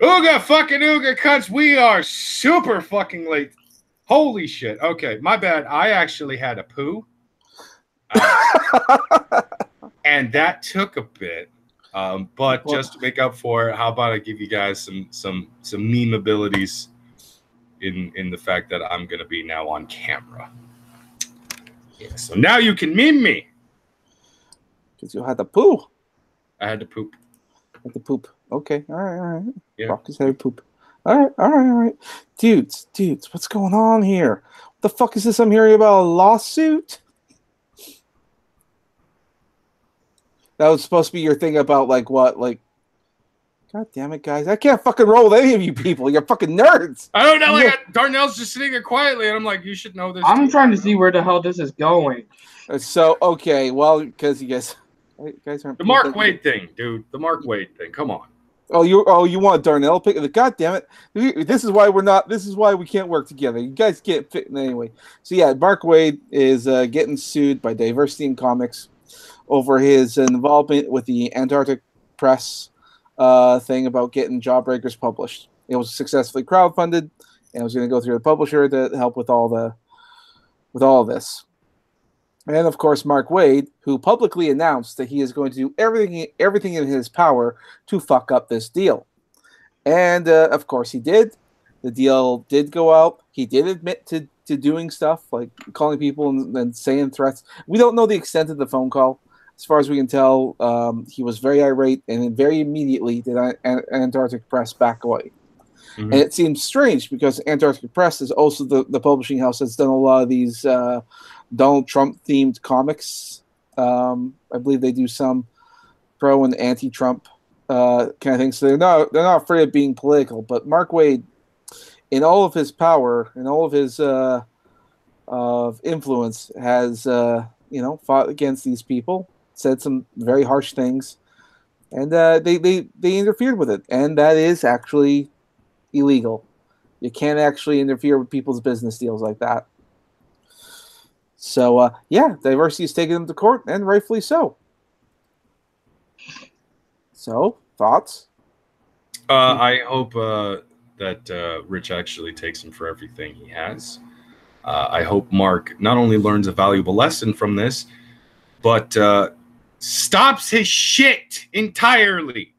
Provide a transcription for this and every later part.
Ooga, fucking Ooga, cunts. We are super fucking late. Holy shit. Okay, my bad. I actually had a poo. And that took a bit. But just to make up for it, how about I give you guys some meme abilities in the fact that I'm gonna be now on camera. Yeah, so now you can meme me. Because you had to poo. I had to poop. Had to poop. Okay, all right. Yeah. Rockers had to poop. All right. Dudes, what's going on here? What the fuck is this I'm hearing about? A lawsuit? That was supposed to be your thing about, like, what? Like, God damn it, guys. I can't fucking roll with any of you people. You're fucking nerds. I don't know. Like, Darnell's just sitting there quietly, and I'm like, you should know this. I'm trying to see where the hell this is going. So, okay, well, because you guys aren't... The Mark Wade thing, dude. The Mark Wade thing. Come on. Oh, you want Darnell pick? God damn it! This is why we're not. This is why we can't work together. You guys can't fit in anyway. So yeah, Mark Wade is getting sued by Diversity in Comics over his involvement with the Antarctic Press thing about getting Jawbreakers published. It was successfully crowdfunded, and it was going to go through the publisher to help with all of this. And of course, Mark Wade, who publicly announced that he is going to do everything in his power to fuck up this deal. And of course he did. The deal did go out. He did admit to doing stuff, like calling people and saying threats. We don't know the extent of the phone call. As far as we can tell, he was very irate, and very immediately did Antarctic Press back away. Mm-hmm. And it seems strange because Antarctic Press is also the publishing house that's done a lot of these Donald Trump themed comics. I believe they do some pro and anti-Trump kind of things. So they're not afraid of being political. But Mark Wade, in all of his power, in all of his of influence, has fought against these people, said some very harsh things, and they interfered with it, and that is actually illegal. You can't actually interfere with people's business deals like that. So, Diversity is taking them to court, and rightfully so. So, thoughts? I hope that Rich actually takes him for everything he has. I hope Mark not only learns a valuable lesson from this, but stops his shit entirely.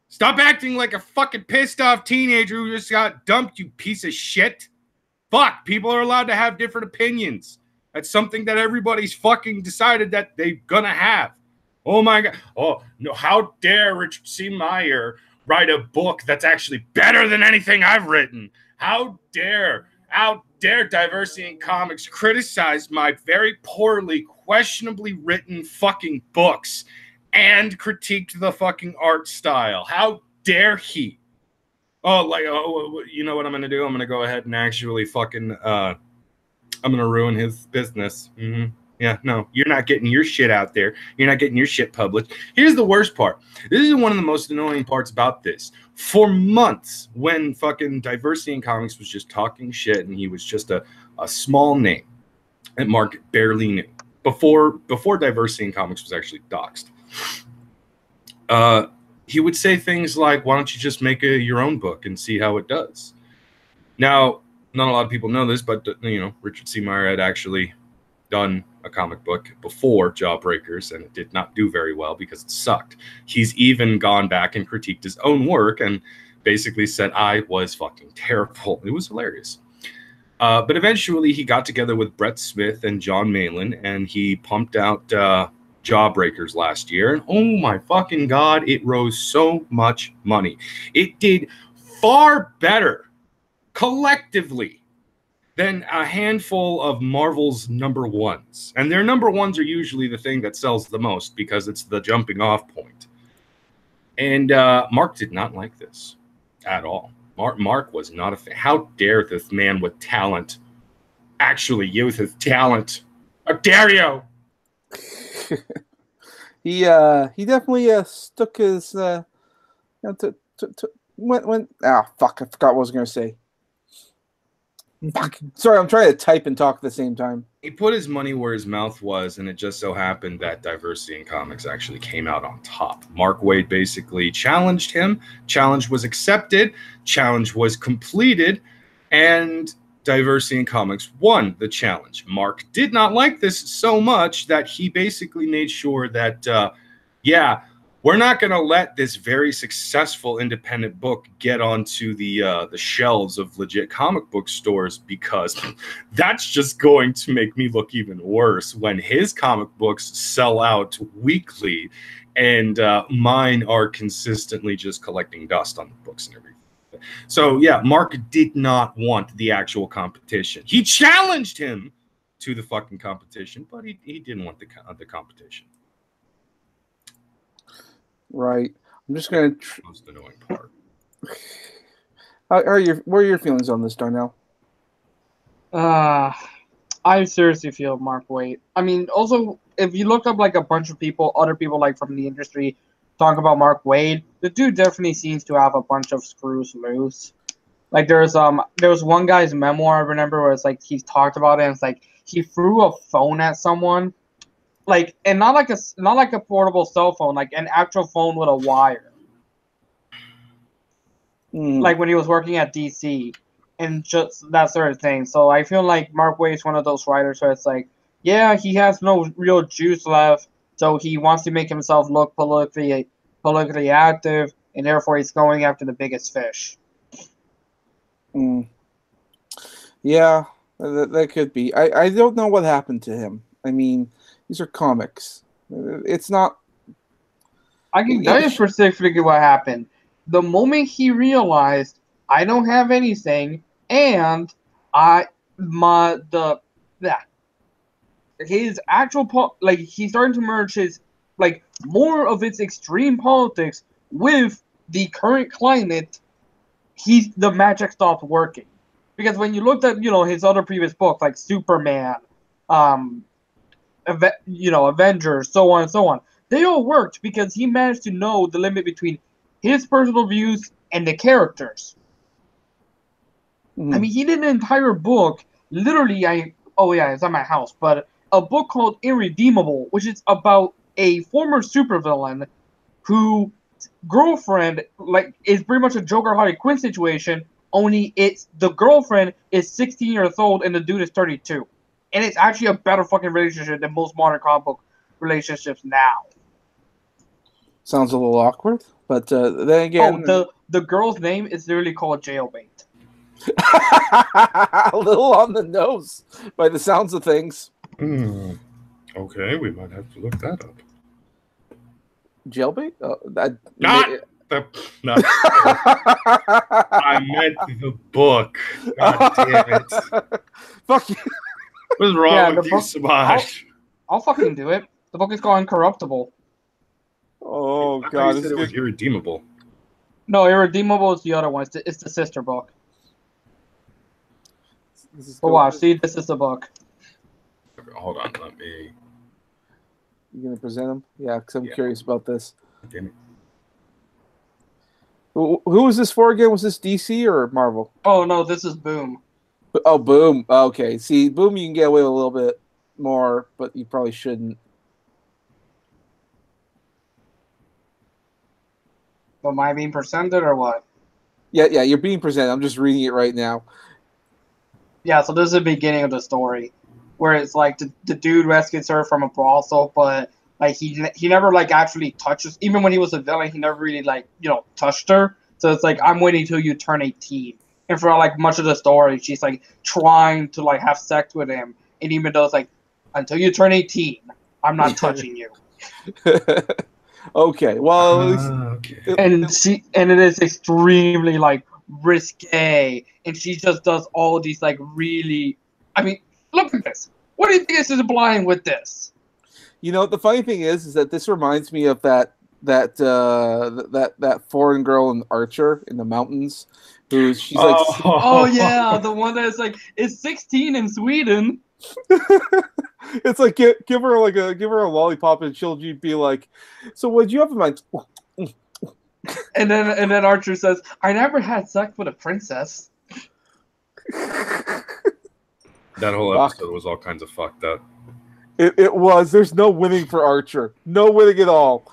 Stop acting like a fucking pissed off teenager who just got dumped, you piece of shit. Fuck, people are allowed to have different opinions. That's something that everybody's fucking decided that they're gonna have. Oh my God. Oh, no, how dare Richard C. Meyer write a book that's actually better than anything I've written? How dare Diversity in Comics criticize my very poorly, questionably written fucking books and critiqued the fucking art style? How dare he? You know what I'm gonna do? I'm gonna go ahead and actually fucking I'm gonna ruin his business. Mm-hmm. Yeah, no, you're not getting your shit out there. You're not getting your shit published. Here's the worst part. This is one of the most annoying parts about this. For months, when fucking Diversity in Comics was just talking shit and he was just a small name that Mark barely knew before Diversity in Comics was actually doxxed, he would say things like, why don't you just make your own book and see how it does? Now, not a lot of people know this, but Richard C. Meyer had actually done a comic book before Jawbreakers, and it did not do very well because it sucked. He's even gone back and critiqued his own work and basically said I was fucking terrible. It was hilarious. But eventually he got together with Brett Smith and John Malin, and he pumped out Jawbreakers last year. And oh my fucking God, it rose so much money. It did far better collectively than a handful of Marvel's number ones. And their number ones are usually the thing that sells the most because it's the jumping off point. And Mark did not like this at all. Mark was not a fan. How dare this man with talent actually use his talent? How dare you? He definitely stuck his I forgot what I was going to say. Fuck. Sorry, I'm trying to type and talk at the same time. He put his money where his mouth was, and it just so happened that Diversity in Comics actually came out on top. Mark Waid basically challenged him. Challenge was accepted. Challenge was completed, and Diversity in Comics won the challenge. Mark did not like this so much that he basically made sure that, we're not going to let this very successful independent book get onto the shelves of legit comic book stores, because that's just going to make me look even worse when his comic books sell out weekly and mine are consistently just collecting dust on the books and everything. So, yeah, Mark did not want the actual competition. He challenged him to the fucking competition, but he didn't want the competition. Right. I'm just going to... Most annoying part. What are your feelings on this, Darnell? I seriously feel Mark Waid. I mean, also, if you look up like a bunch of people, other people like from the industry, talk about Mark Waid, the dude definitely seems to have a bunch of screws loose. Like there was one guy's memoir I remember where it's like he's talked about it, and it's like he threw a phone at someone, like, and not like a portable cell phone, like an actual phone with a wire. Like when he was working at DC, and just that sort of thing. So I feel like Mark Waid is one of those writers where it's like, yeah, he has no real juice left, so he wants to make himself look politically active, and therefore he's going after the biggest fish. Yeah, that could be. I don't know what happened to him. I mean, these are comics. It's not... I can tell you specifically what happened. The moment he realized I don't have anything, and his actual he's starting to merge his more of its extreme politics with the current climate. The magic stopped working, because when you looked at his other previous books like Superman, Avengers, so on and so on, they all worked because he managed to know the limit between his personal views and the characters. I mean, he did an entire book, literally, it's at my house, but a book called Irredeemable, which is about a former supervillain whose girlfriend, is pretty much a Joker Harley Quinn situation, only the girlfriend is 16 years old and the dude is 32. And it's actually a better fucking relationship than most modern comic book relationships now. Sounds a little awkward, but then again... the girl's name is literally called Jailbait. A little on the nose by the sounds of things. Okay, we might have to look that up. Jailbait? Not I meant the book. God damn it. Fuck you. What's wrong with you, Semaj? I'll fucking do it. The book is called Incorruptible. Oh, I God. thought you said it was Irredeemable. No, Irredeemable is the other one. It's the sister book. Watch. See, this is the book. Okay, hold on. Let me... You going to present them? Yeah, because I'm curious about this. Damn it. Who was this for again? Was this DC or Marvel? Oh, no, this is Boom. Oh, Boom. Okay. See, Boom you can get away with a little bit more, but you probably shouldn't. Am I being presented or what? Yeah, you're being presented. I'm just reading it right now. Yeah, so this is the beginning of the story, where it's like the dude rescues her from a brothel, but like he never actually touches. Even when he was a villain, he never really touched her. So it's like, I'm waiting till you turn 18, and for much of the story, she's trying to have sex with him, and even though it's until you turn 18, I'm not touching you. Okay, well, at least... okay. And it is extremely risque, and she just does all these really... I mean, look at this. What do you think is implying with this? The funny thing is that this reminds me of that foreign girl in Archer in the mountains, she's oh yeah, the one that's is 16 in Sweden. It's like give her a lollipop and she'll be like, so what'd you have in mind? And then Archer says, I never had sex with a princess. That whole Fuck. episode was all kinds of fucked up. It was. There's no winning for Archer. No winning at all.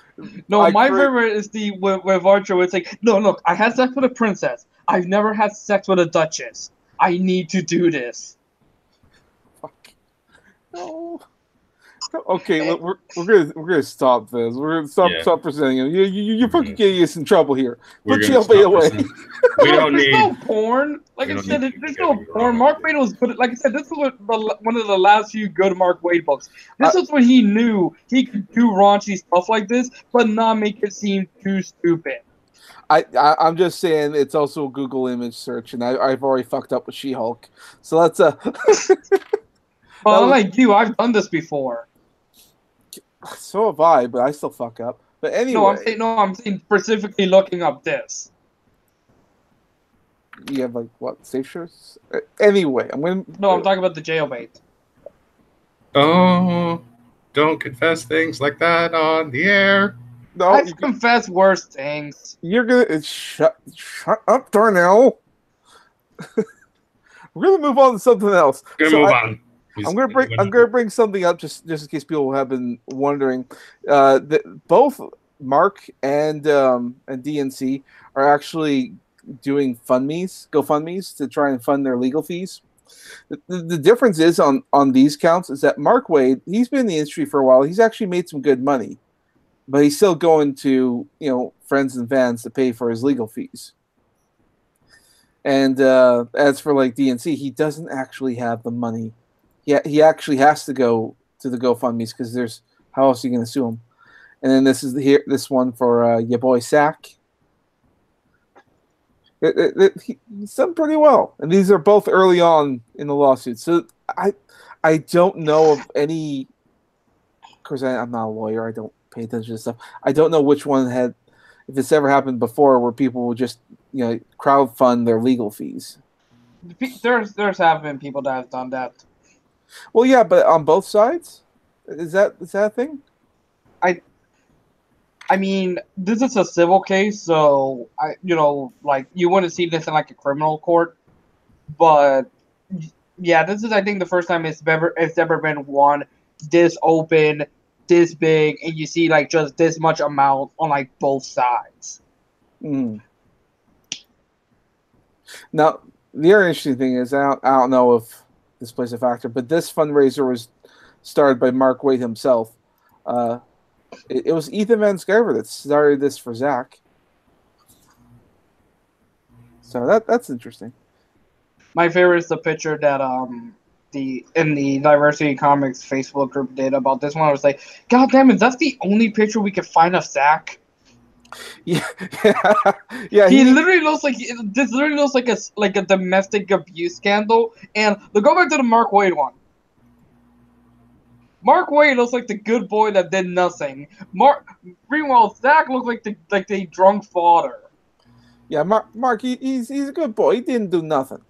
No, my favorite is the with Archer where it's like, no, look, I had sex with a princess. I've never had sex with a duchess. I need to do this. Fuck. No. Okay, look, we're gonna stop this. We're gonna stop presenting him. You're fucking getting us in trouble here. Put jailbait away. We don't There's need no porn. Like I said, there's no porn. Mark Waid was good. Like I said, this was one of the last few good Mark Waid books. This is when he knew he could do raunchy stuff like this, but not make it seem too stupid. I'm just saying it's also a Google image search, and I've already fucked up with She-Hulk. So let's Well, unlike you, I've done this before. So have I, but I still fuck up. But anyway, I'm saying specifically looking up this. You have like what, safe shirts? Anyway, I'm talking about the jailbait. Oh, don't confess things like that on the air. No, I've confessed worse things. You're gonna shut up, Darnell. We're gonna move on to something else. Move on. I'm gonna bring something up just in case people have been wondering. That both Mark and DNC are actually doing GoFundmes to try and fund their legal fees. The difference is on these counts is that Mark Waid, he's been in the industry for a while. He's actually made some good money, but he's still going to friends and fans to pay for his legal fees. And as for like DNC, he doesn't actually have the money. He actually has to go to the GoFundMe's because how else are you going to sue him? And then this is this one for your boy Sack. He's done pretty well, and these are both early on in the lawsuit. So I don't know of any. Of course, I'm not a lawyer. I don't pay attention to stuff. I don't know which one if it's ever happened before, where people will just crowdfund their legal fees. There's have been people that have done that. Well, yeah, but on both sides, is that a thing? I mean, this is a civil case, so you wouldn't see this in like a criminal court. But yeah, this is I think the first time it's ever been one this open, this big, and you see like just this much amount on like both sides. Mm. Now, the other interesting thing is I don't know if this plays a factor, but this fundraiser was started by Mark Waid himself. It was Ethan Van Sciver that started this for Zach. So that's interesting. My favorite is the picture that in the Diversity Comics Facebook group did about this one. I was like, God damn it, that's the only picture we could find of Zach. Yeah. He literally looks like this. Literally looks like a domestic abuse scandal. And go back to the Mark Waid one. Mark Waid looks like the good boy that did nothing. Meanwhile, Zach looks like the drunk father. Yeah, Mark, he's a good boy. He didn't do nothing.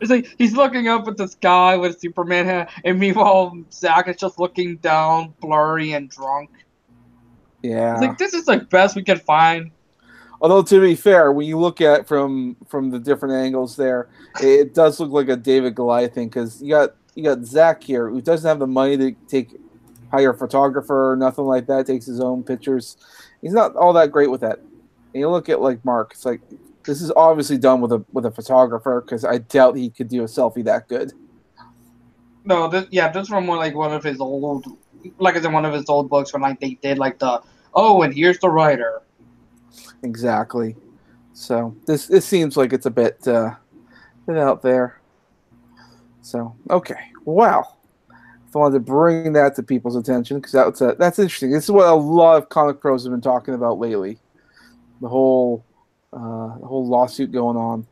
It's like he's looking up at the sky with Superman hat, and meanwhile Zach is just looking down, blurry and drunk. Yeah, it's like this is the best we can find. Although to be fair, when you look at it from the different angles, there, it does look like a David Goliath thing because you got Zach here who doesn't have the money to hire a photographer or nothing like that. Takes his own pictures. He's not all that great with that. And you look at like Mark, it's like this is obviously done with a photographer because I doubt he could do a selfie that good. No, this from one of his old, like I said, one of his old books when like they did like and here's the writer. Exactly. So this seems like it's a bit out there. So okay, wow. I wanted to bring that to people's attention because that's interesting. This is what a lot of comic pros have been talking about lately. The whole lawsuit going on.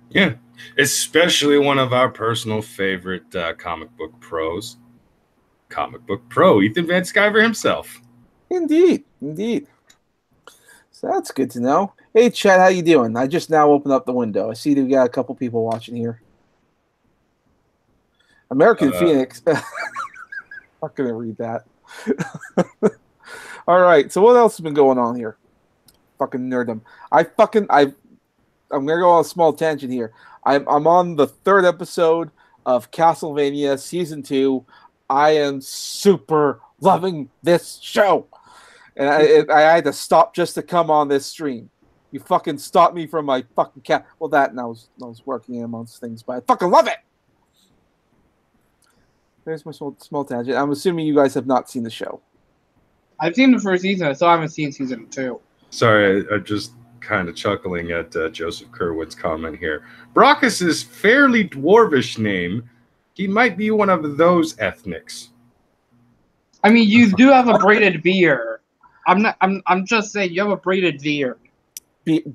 Yeah, especially one of our personal favorite comic book pros, comic book pro Ethan Van Sciver himself. Indeed. So that's good to know. Hey, Chad, how you doing? I just now opened up the window. I see we got a couple people watching here. American Phoenix. Not gonna read that. All right. So what else has been going on here? Fucking nerdum. I'm gonna go on a small tangent here. I'm on the 3rd episode of Castlevania Season 2. I am super loving this show. And I had to stop just to come on this stream. You fucking stopped me from my fucking cat. Well, that and I was working amongst things, but I fucking love it. There's my small tangent. I'm assuming you guys have not seen the show. I've seen the first season. I still haven't seen season 2. Sorry, I'm just kind of chuckling at Joseph Kerwood's comment here. Brockus's fairly dwarvish name. He might be one of those ethnics. I mean, you do have a braided beard. I'm just saying you have a braided beard.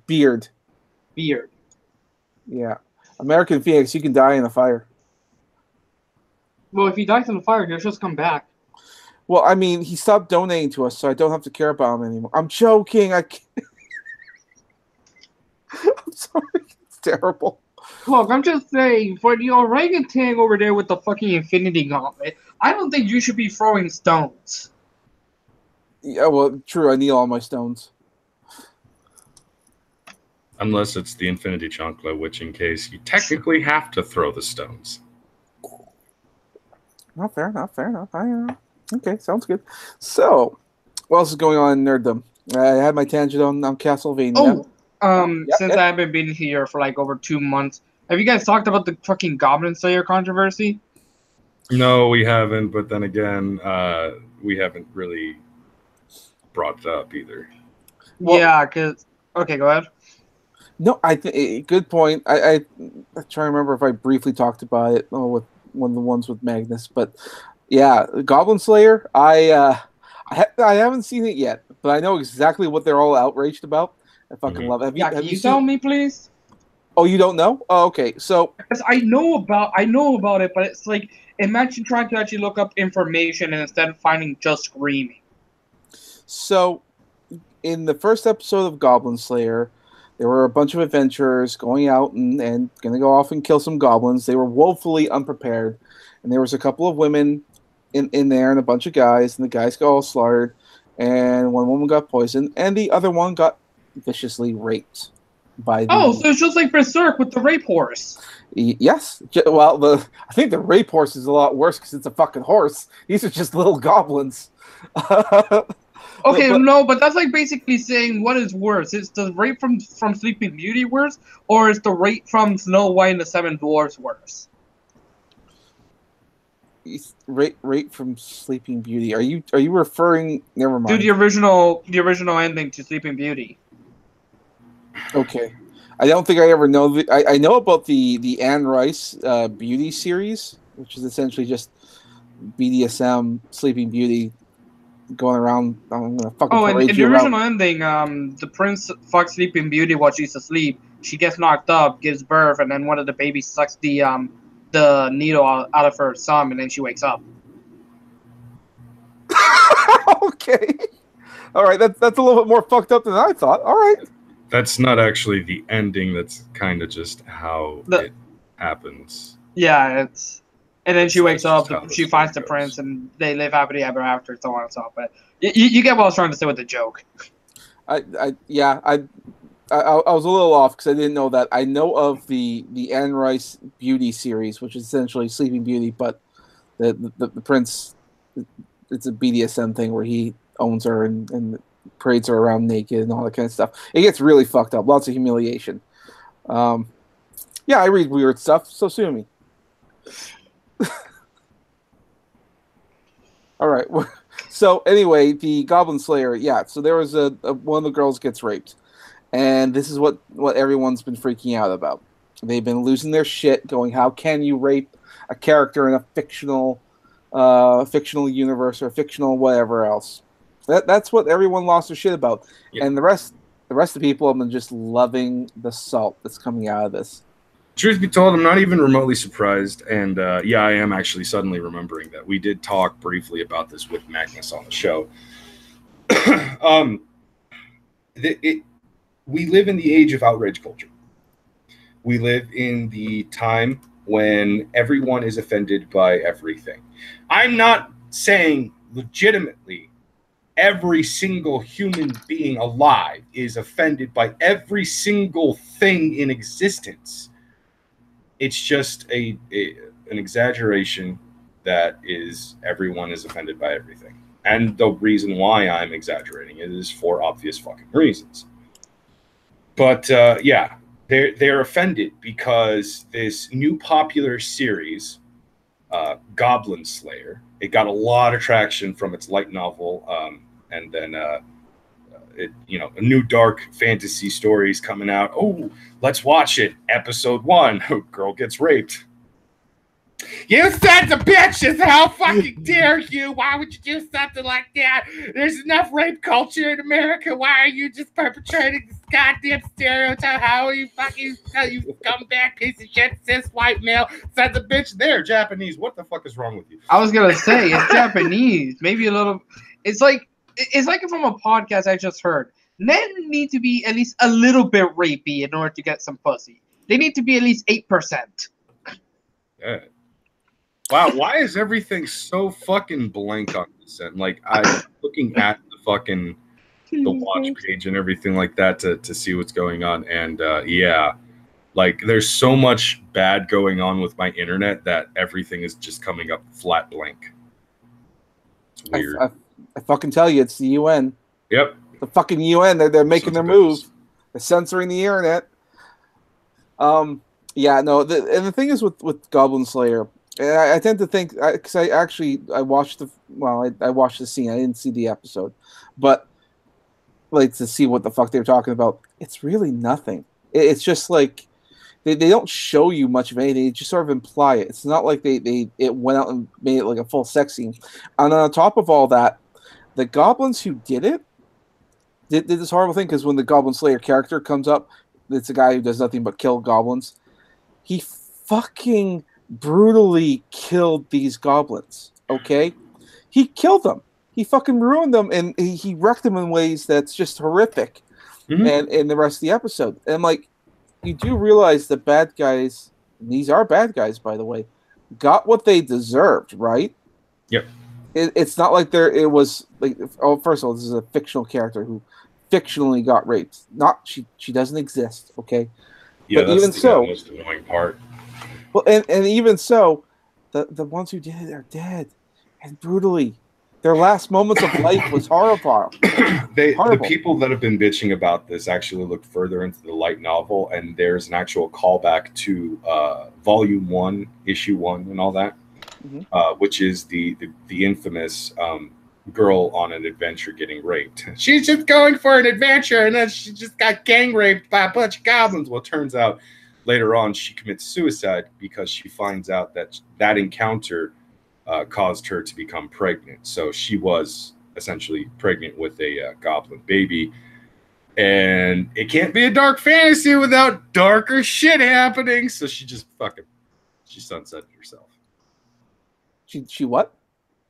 Beard. Beard. Yeah. American Phoenix, you can die in a fire. Well, if he dies in the fire, he'll just come back. Well, I mean, he stopped donating to us, so I don't have to care about him anymore. I'm joking. I can't. I'm sorry. It's terrible. Look, I'm just saying, for the orangutan over there with the fucking Infinity Gauntlet, I don't think you should be throwing stones. Yeah, well, true. I need all my stones. Unless it's the Infinity Chancla, which in case you technically have to throw the stones. Not fair enough. Okay, sounds good. So, what else is going on in nerddom? I had my tangent on Castlevania. Since I haven't been here for like over 2 months, have you guys talked about the fucking Goblin Slayer controversy? No, we haven't, but then again, we haven't really brought it up either. Well, yeah, because... Okay, go ahead. No, I think good point. I try to remember if I briefly talked about it with one of the ones with Magnus, but yeah, Goblin Slayer. I haven't seen it yet, but I know exactly what they're all outraged about. I fucking love it. Can you tell me, please? Oh, you don't know? Oh, okay. So because I know about it, but it's like imagine trying to actually look up information and instead of finding just screaming. So, in the first episode of Goblin Slayer, there were a bunch of adventurers going out and going to go off and kill some goblins. They were woefully unprepared. And there was a couple of women in there and a bunch of guys. And the guys got all slaughtered. And one woman got poisoned. And the other one got viciously raped. So it's just like Berserk with the rape horse. Yes. Well, I think the rape horse is a lot worse because it's a fucking horse. These are just little goblins. Okay, but that's like basically saying what is worse? Is the rape from Sleeping Beauty worse, or is the rape from Snow White and the Seven Dwarfs worse? Rape from Sleeping Beauty. Are you referring? Never mind. Dude, the original ending to Sleeping Beauty. Okay, I don't think I ever know. I know about the Anne Rice Beauty series, which is essentially just BDSM Sleeping Beauty. Going around, I'm gonna fucking parade in you the original around. ending, the prince fucks Sleeping Beauty while she's asleep. She gets knocked up, gives birth, and then one of the babies sucks the needle out of her thumb, and then she wakes up. Okay, all right, that's a little bit more fucked up than I thought. All right, that's not actually the ending. That's kind of just how it happens. Yeah, it's. And then she wakes up, she finds the prince, and they live happily ever after, so on and so on. But you get what I was trying to say with the joke. I was a little off because I didn't know that. I know of the Anne Rice Beauty series, which is essentially Sleeping Beauty, but the prince, it's a BDSM thing where he owns her and parades her around naked and all that kind of stuff. It gets really fucked up. Lots of humiliation. Yeah, I read weird stuff, so sue me. All right. So anyway, the Goblin Slayer. Yeah. So there was one of the girls gets raped, and this is what everyone's been freaking out about. They've been losing their shit, going, "How can you rape a character in a fictional universe or fictional whatever else?" That's what everyone lost their shit about, and the rest of the people have been just loving the salt that's coming out of this. Truth be told, I'm not even remotely surprised, and yeah, I am actually suddenly remembering that we did talk briefly about this with Magnus on the show. We live in the age of outrage culture. We live in the time when everyone is offended by everything. I'm not saying legitimately every single human being alive is offended by every single thing in existence. It's just an exaggeration that is everyone is offended by everything. And the reason why I'm exaggerating it is for obvious fucking reasons. But yeah, they're offended because this new popular series, Goblin Slayer, it got a lot of traction from its light novel, and then a new dark fantasy stories coming out. Oh, let's watch it. Episode 1, girl gets raped. You sons of bitches! How fucking dare you? Why would you do something like that? There's enough rape culture in America. Why are you just perpetrating this goddamn stereotype? How are you fucking, you scumbag piece of shit, cis white male sons of bitch? They're Japanese. What the fuck is wrong with you? I was gonna say it's Japanese. Maybe a little. It's like from a podcast I just heard. Men need to be at least a little bit rapey in order to get some pussy. They need to be at least 8%. Yeah. Wow, why is everything so fucking blank on this end? Like, I'm looking at the watch page and everything like that to see what's going on. And yeah, like, there's so much bad going on with my internet that everything is just coming up flat blank. It's weird. I fucking tell you, it's the UN. Yep. The fucking UN. They're making their move. They're censoring the internet. Yeah, no. And the thing is with Goblin Slayer, I tend to think, because I watched I watched the scene. I didn't see the episode, but like to see what the fuck they were talking about. It's really nothing. It's just like they don't show you much of anything. They just sort of imply it. It's not like it went out and made it like a full sex scene. And on top of all that, the goblins who did it did this horrible thing, because when the Goblin Slayer character comes up, it's a guy who does nothing but kill goblins. He fucking brutally killed these goblins, okay? He killed them. He fucking ruined them, and he wrecked them in ways that's just horrific. Mm-hmm. And in the rest of the episode. And, like, you do realize the bad guys, and these are bad guys, by the way, got what they deserved, right? Yep. It's not like it was, like, oh, first of all, this is a fictional character who fictionally got raped. She doesn't exist, okay? Yeah, but that's even the most annoying part. Well, and even so, the ones who did it are dead, and brutally. Their last moments of life was horrible. The people that have been bitching about this actually looked further into the light novel, and there's an actual callback to Volume 1, Issue 1, and all that, which is the infamous girl on an adventure getting raped. She's just going for an adventure, and then she just got gang raped by a bunch of goblins. Well, it turns out later on she commits suicide because she finds out that encounter caused her to become pregnant. So she was essentially pregnant with a goblin baby. And it can't be a dark fantasy without darker shit happening. So she just she sunsetted herself. She what?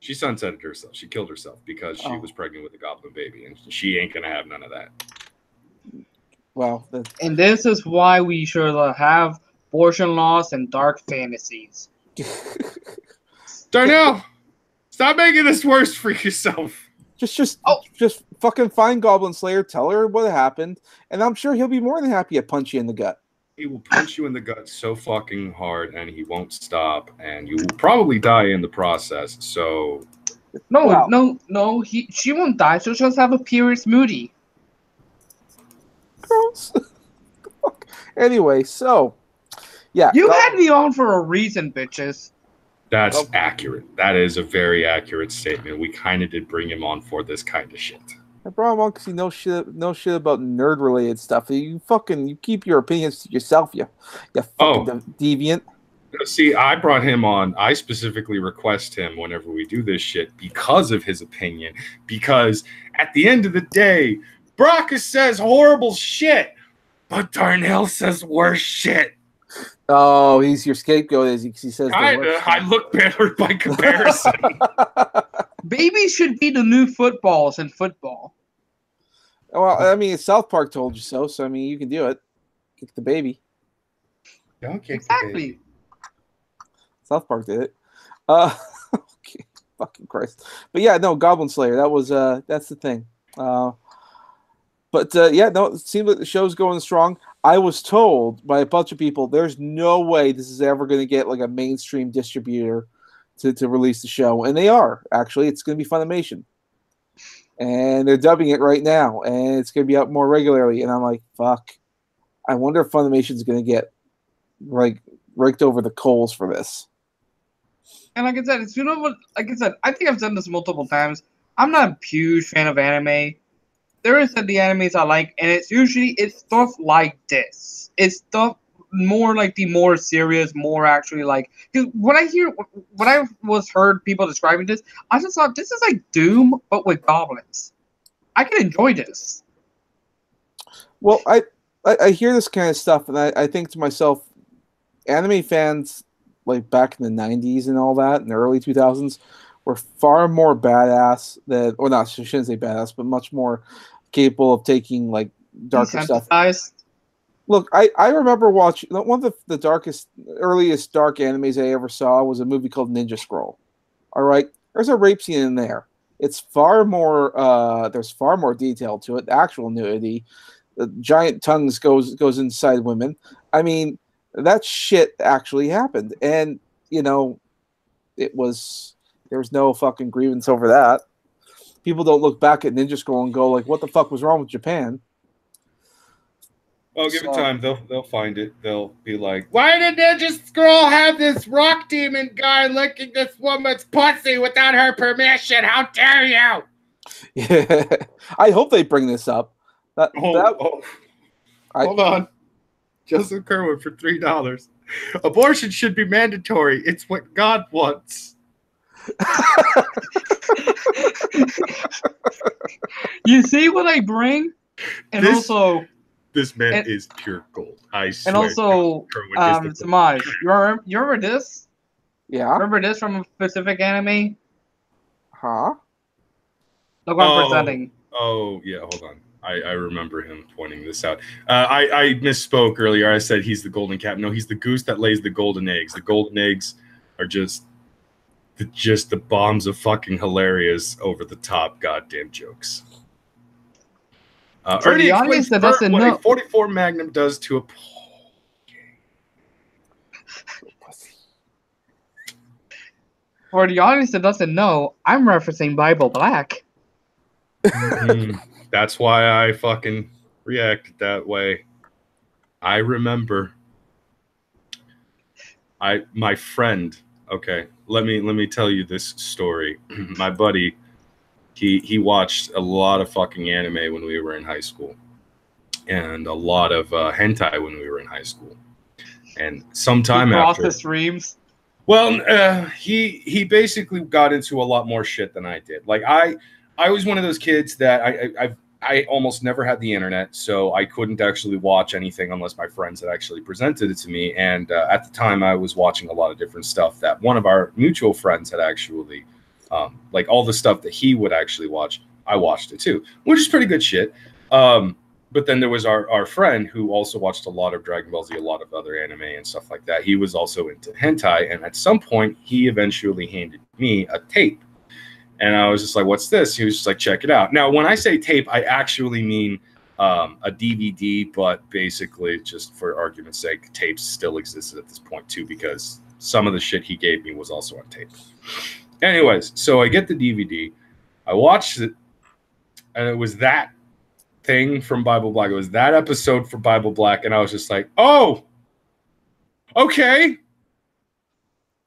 She sunsetted herself. She killed herself because she was pregnant with a goblin baby. And she ain't going to have none of that. Well, and this is why we should have abortion laws and dark fantasies. Darnell, stop making this worse for yourself. Just fucking find Goblin Slayer, tell her what happened, and I'm sure he'll be more than happy to punch you in the gut. He will punch you in the gut so fucking hard, and he won't stop, and you will probably die in the process. So, no, she won't die. She'll just have a period smoothie. Gross. Anyway, so yeah, you had me on for a reason, bitches. That's accurate. That is a very accurate statement. We kind of did bring him on for this kind of shit. I brought him on because he knows shit about nerd related stuff. You keep your opinions to yourself, you fucking deviant. See, I brought him on. I specifically request him whenever we do this shit because of his opinion. Because at the end of the day, Brockus says horrible shit, but Darnell says worse shit. Oh, he's your scapegoat, as he says. I look better by comparison. Babies should be the new footballs in football. Well, I mean, South Park told you so, so I mean, you can do it. Kick the baby. Don't kick exactly. the baby. South Park did it. Okay. Fucking Christ. But yeah, no, Goblin Slayer. That's the thing. But yeah, no, it seems like the show's going strong. I was told by a bunch of people there's no way this is ever going to get like a mainstream distributor to release the show. And they are, actually. It's going to be Funimation. And they're dubbing it right now. And it's going to be out more regularly. And I'm like, fuck. I wonder if Funimation's going to get like raked over the coals for this. And like I said, I think I've said this multiple times. I'm not a huge fan of anime. There is the animes I like, and it's stuff like this. It's stuff more like the more serious, more actually like. Because when I was heard people describing this, I just thought this is like Doom but with goblins. I can enjoy this. Well, I hear this kind of stuff, and I think to myself, anime fans like back in the 90s and all that, in the early 2000s, were far more badass or not, I shouldn't say badass, but much more capable of taking like darker stuff. Look, I remember watching one of the earliest dark animes I ever saw was a movie called Ninja Scroll. All right, there's a rape scene in there. It's far more. There's far more detail to it. Actual nudity, the giant tongues goes inside women. I mean, that shit actually happened, and there was no fucking grievance over that. People don't look back at Ninja Scroll and go like, "What the fuck was wrong with Japan?" Oh, give it time. They'll find it. They'll be like, "Why did Ninja Scroll have this rock demon guy licking this woman's pussy without her permission? How dare you?" Yeah, I hope they bring this up. Hold on. Joseph Kerwin for $3. Abortion should be mandatory. It's what God wants. You see what I bring? And this man is pure gold. I swear. And also, Semaj, you remember this? Yeah. Remember this from a specific anime? Huh? Look what I'm presenting. Oh, yeah, hold on. I remember him pointing this out. I misspoke earlier. I said he's the golden cat. No, he's the goose that lays the golden eggs. The golden eggs are just the bombs of fucking hilarious, over the top goddamn jokes. For the audience that doesn't know, a 44 Magnum does to a For the audience that doesn't know, I'm referencing Bible Black. That's why I fucking reacted that way. I remember. My friend. Okay, let me tell you this story. My buddy, he watched a lot of fucking anime when we were in high school, and a lot of hentai when we were in high school. And sometime after the streams. Well, he basically got into a lot more shit than I did. Like I was one of those kids that I almost never had the internet, so I couldn't actually watch anything unless my friends had actually presented it to me. And at the time, I was watching a lot of different stuff that one of our mutual friends had actually, like all the stuff that he would actually watch, I watched it too, which is pretty good shit. But then there was our friend who also watched a lot of Dragon Ball Z, a lot of other anime and stuff like that. He was also into hentai, and at some point, he eventually handed me a tape. And I was just like, "What's this?" He was just like, "Check it out." Now, when I say tape, I actually mean a DVD, but basically, just for argument's sake, tapes still existed at this point too, because some of the shit he gave me was also on tape. Anyways, so I get the DVD, I watched it, and it was that thing from Bible Black. It was that episode for Bible Black, and I was just like, "Oh, okay."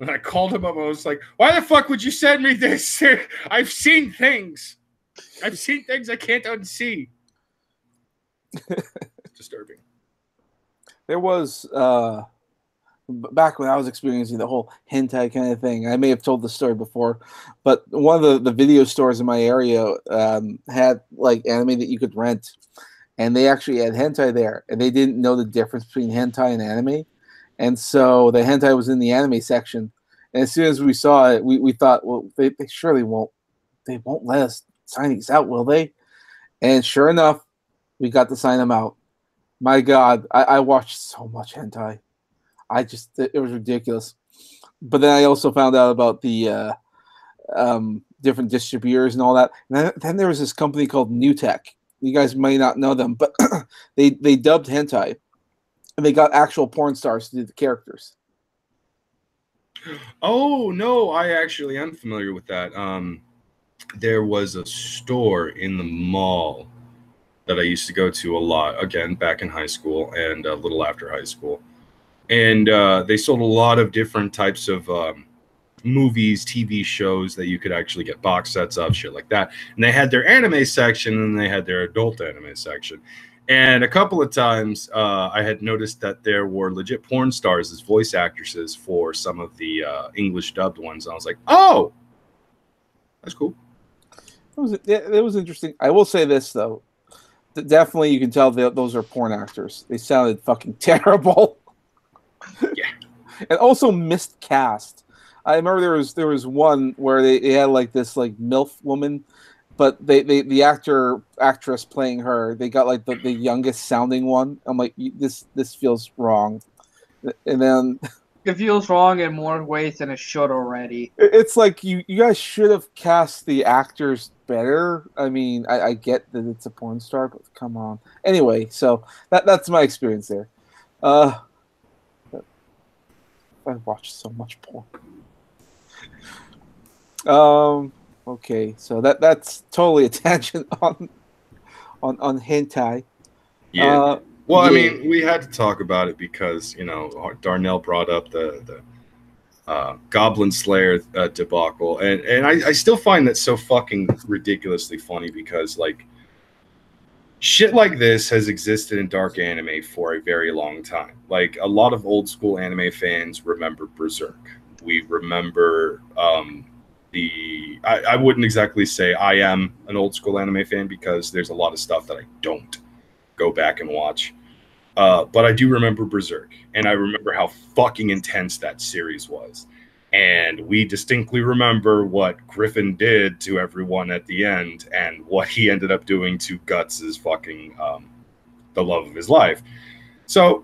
And I called him up. I was like, "Why the fuck would you send me this? I've seen things. I've seen things I can't unsee." Disturbing. There was back when I was experiencing the whole hentai kind of thing. I may have told the story before, but one of the video stores in my area had like anime that you could rent, and they actually had hentai there, and they didn't know the difference between hentai and anime. And so the hentai was in the anime section. And as soon as we saw it, we thought, well, they surely won't let us sign these out, will they? And sure enough, we got to sign them out. My God, I watched so much hentai. It was ridiculous. But then I also found out about the different distributors and all that. And then there was this company called New Tech. You guys may not know them, but they dubbed hentai, and they got actual porn stars to do the characters. Oh no, I actually am familiar with that. There was a store in the mall that I used to go to a lot, again, back in high school and a little after high school. And they sold a lot of different types of movies, TV shows that you could actually get box sets of, shit like that. And they had their anime section and they had their adult anime section. And a couple of times I had noticed that there were legit porn stars as voice actresses for some of the English dubbed ones. And I was like, oh, that's cool. It was interesting. I will say this, though. Definitely, you can tell those are porn actors. They sounded fucking terrible. Yeah. And also miscast. I remember there was one where they had like this like MILF woman, but the actress playing her, they got like the youngest sounding one. I'm like, this feels wrong. And then it feels wrong in more ways than it should already. It's like you guys should have cast the actors better. I mean, I get that it's a porn star, but come on. Anyway, so that's my experience there. I watched so much porn. Okay, so that's totally a tangent on hentai. Yeah. Well, I mean, we had to talk about it because, you know, Darnell brought up the Goblin Slayer debacle, and I still find that so fucking ridiculously funny because, like, shit like this has existed in dark anime for a very long time. Like, a lot of old school anime fans remember Berserk. We remember I wouldn't exactly say I am an old school anime fan because there's a lot of stuff that I don't go back and watch. But I do remember Berserk, and I remember how fucking intense that series was. And we distinctly remember what Griffin did to everyone at the end and what he ended up doing to Guts' fucking the love of his life. So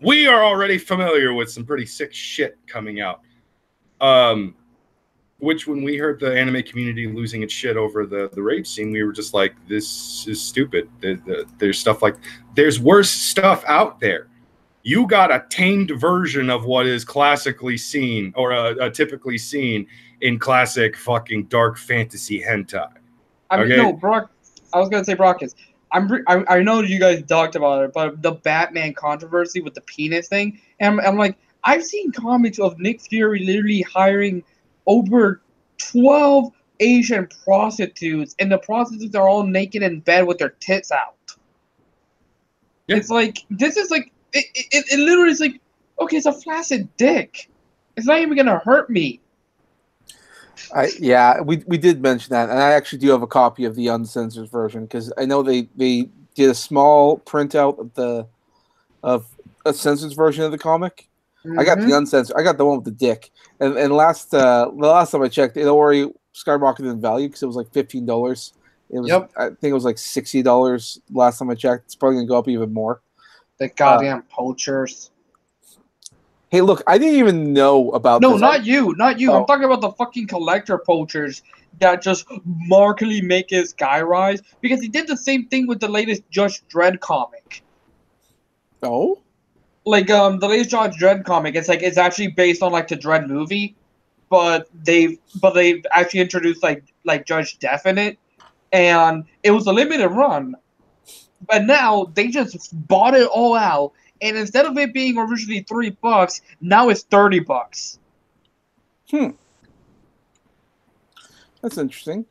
we are already familiar with some pretty sick shit coming out. Which, when we heard the anime community losing its shit over the rape scene, we were just like, this is stupid. There's stuff like, there's worse stuff out there. You got a tamed version of what is classically seen, or typically seen in classic fucking dark fantasy hentai. I mean, no, Brock, I was going to say, Brock, I know you guys talked about it, but the Batman controversy with the penis thing, and I'm like, I've seen comics of Nick Fury literally hiring over 12 Asian prostitutes, and the prostitutes are all naked in bed with their tits out. Yeah. It's like, this is like, it literally is like, okay, it's a flaccid dick. It's not even gonna hurt me. Yeah, we did mention that, and I actually do have a copy of the uncensored version because I know they did a small printout of a censored version of the comic. Mm-hmm. I got the uncensored. I got the one with the dick. And the last time I checked, it already skyrocketed in value because it was like $15. It was, yep. I think it was like $60 last time I checked. It's probably gonna go up even more. The goddamn poachers. Hey, look, I didn't even know about No, this. not you. Oh. I'm talking about the fucking collector poachers that just markedly make his guy rise because he did the same thing with the latest Judge Dredd comic. Oh? Like the latest Judge Dredd comic, it's actually based on like the Dredd movie, but they've actually introduced like Judge Death in it, and it was a limited run. But now they just bought it all out, and instead of it being originally $3, now it's $30. That's interesting.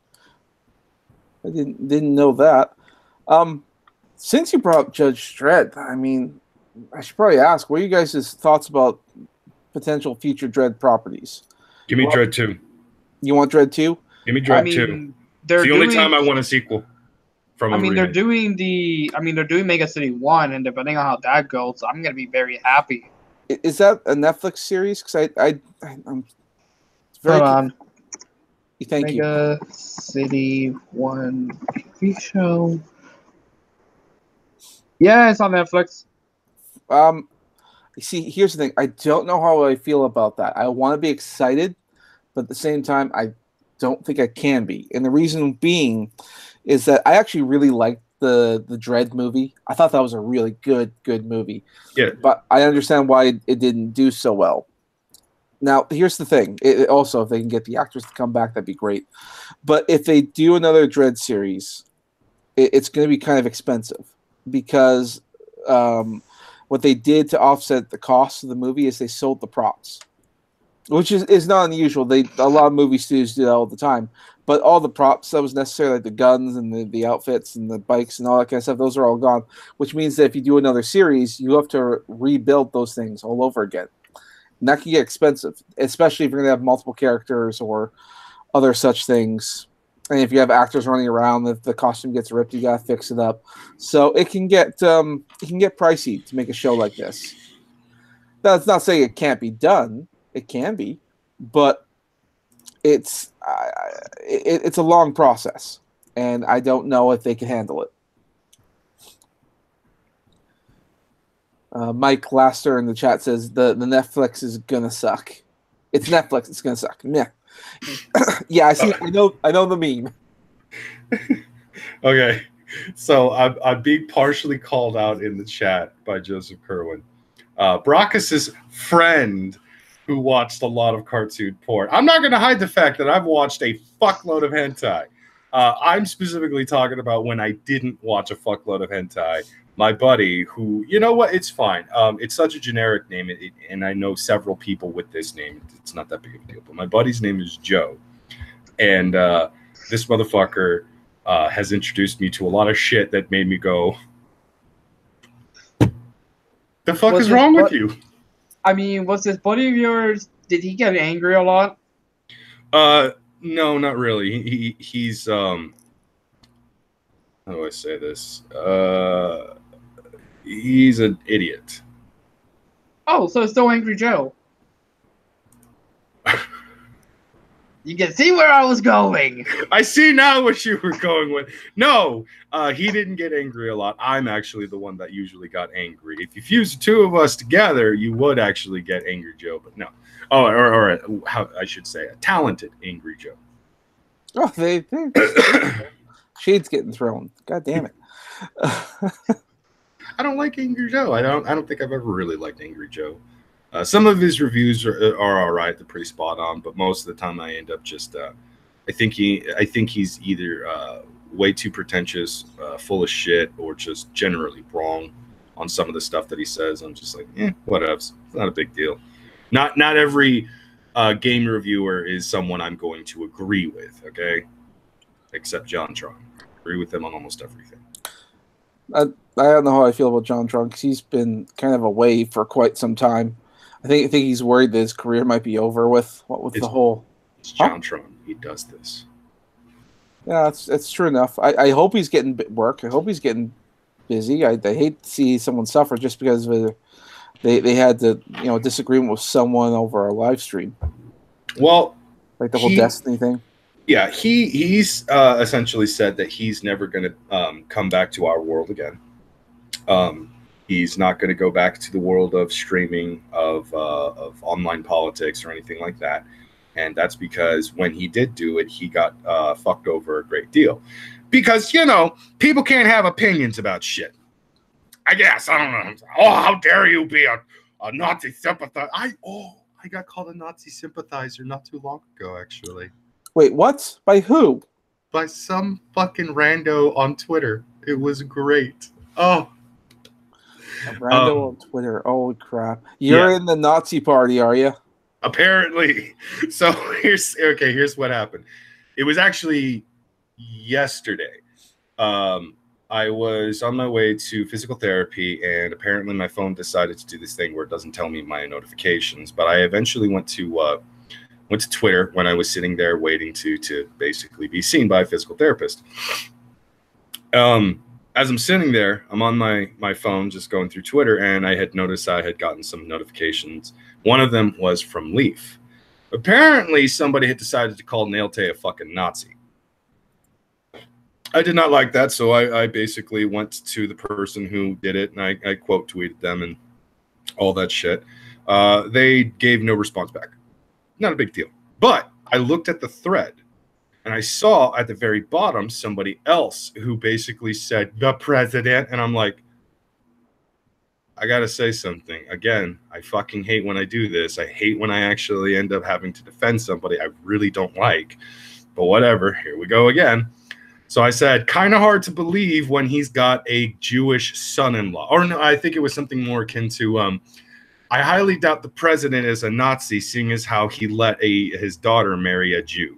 I didn't know that. Since you brought up Judge Dredd, I mean, I should probably ask, what are you guys' thoughts about potential future Dredd properties? Give me Dredd 2. You want Dredd 2? Give me Dredd 2. It's the only time I want a sequel. They're doing Mega City 1, and depending on how that goes, I'm gonna be very happy. Is that a Netflix series? Because I'm very. Hold on. Thank you. Mega City 1 TV show. Yeah, it's on Netflix. See, here's the thing. I don't know how I feel about that. I want to be excited, but at the same time, I don't think I can be. And the reason being is that I actually really liked the Dread movie. I thought that was a really good movie. Yeah. But I understand why it didn't do so well. Now, here's the thing. Also, if they can get the actors to come back, that'd be great. But if they do another Dread series, it's going to be kind of expensive because what they did to offset the cost of the movie is they sold the props, which is not unusual. A lot of movie studios do that all the time. But all the props that was necessary, like the guns and the outfits and the bikes and all that kind of stuff, those are all gone. Which means that if you do another series, you have to rebuild those things all over again. And that can get expensive, especially if you're going to have multiple characters or other such things. And if you have actors running around, if the costume gets ripped, you got to fix it up. So it can get pricey to make a show like this. That's not saying it can't be done. It can be, but it's a long process, and I don't know if they can handle it. Mike Laster in the chat says the Netflix is gonna suck. It's Netflix. It's gonna suck. Yeah, yeah. I see. I know the meme. Okay, so I'm being partially called out in the chat by Joseph Kerwin. Brachus's friend who watched a lot of cartoon porn. I'm not going to hide the fact that I've watched a fuckload of hentai. I'm specifically talking about when I didn't watch a fuckload of hentai. My buddy, who, you know what, it's fine. It's such a generic name, and I know several people with this name. It's not that big of a deal. But my buddy's name is Joe. And this motherfucker has introduced me to a lot of shit that made me go, the fuck is wrong with you? I mean, was this buddy of yours, did he get angry a lot? No, not really. He's how do I say this? He's an idiot. Oh, so it's still Angry Joe. You can see where I was going. I see now what you were going with. No, he didn't get angry a lot. I'm actually the one that usually got angry. If you fuse the two of us together, you would actually get Angry Joe, but no. Oh, or how I should say, a talented Angry Joe. Oh, they shades getting thrown. God damn it. I don't like Angry Joe. I don't think I've ever really liked Angry Joe. Some of his reviews are all right. They're pretty spot on, but most of the time I end up just I think he's either way too pretentious, full of shit, or just generally wrong on some of the stuff that he says. I'm just like, whatever. It's not a big deal. Not every game reviewer is someone I'm going to agree with. Okay, except John Tron. I agree with him on almost everything. I don't know how I feel about John Tron because he's been kind of away for quite some time. I think he's worried that his career might be over with the whole. It's John Tron. He does this. Yeah, it's true enough. I hope he's getting work. I hope he's getting busy. I hate to see someone suffer just because they had to disagreement with someone over a live stream. Well, like the whole Destiny thing. Yeah, he's essentially said that he's never going to come back to our world again. He's not going to go back to the world of streaming, of online politics or anything like that. And that's because when he did do it, he got fucked over a great deal. Because, people can't have opinions about shit. I guess. I don't know. Oh, how dare you be a Nazi sympathizer. I got called a Nazi sympathizer not too long ago, actually. Wait, what? By who? By some fucking rando on Twitter. It was great. Oh. A rando on Twitter. Oh, crap. You're in the Nazi party, are you? Apparently. So here's what happened. It was actually yesterday. I was on my way to physical therapy, and apparently my phone decided to do this thing where it doesn't tell me my notifications. But I eventually went to Twitter when I was sitting there waiting to basically be seen by a physical therapist. As I'm sitting there, I'm on my phone just going through Twitter, and I had noticed I had gotten some notifications. One of them was from Leaf. Apparently, somebody had decided to call Nailte a fucking Nazi. I did not like that, so I basically went to the person who did it, and I quote tweeted them and all that shit. They gave no response back. Not a big deal. But I looked at the thread And I saw at the very bottom somebody else who basically said, the president. And I'm like, I got to say something. Again, I fucking hate when I do this. I hate when I actually end up having to defend somebody I really don't like. But whatever, here we go again. So I said, kind of hard to believe when he's got a Jewish son-in-law. Or no, I think it was something more akin to, I highly doubt the president is a Nazi, seeing as how he let his daughter marry a Jew.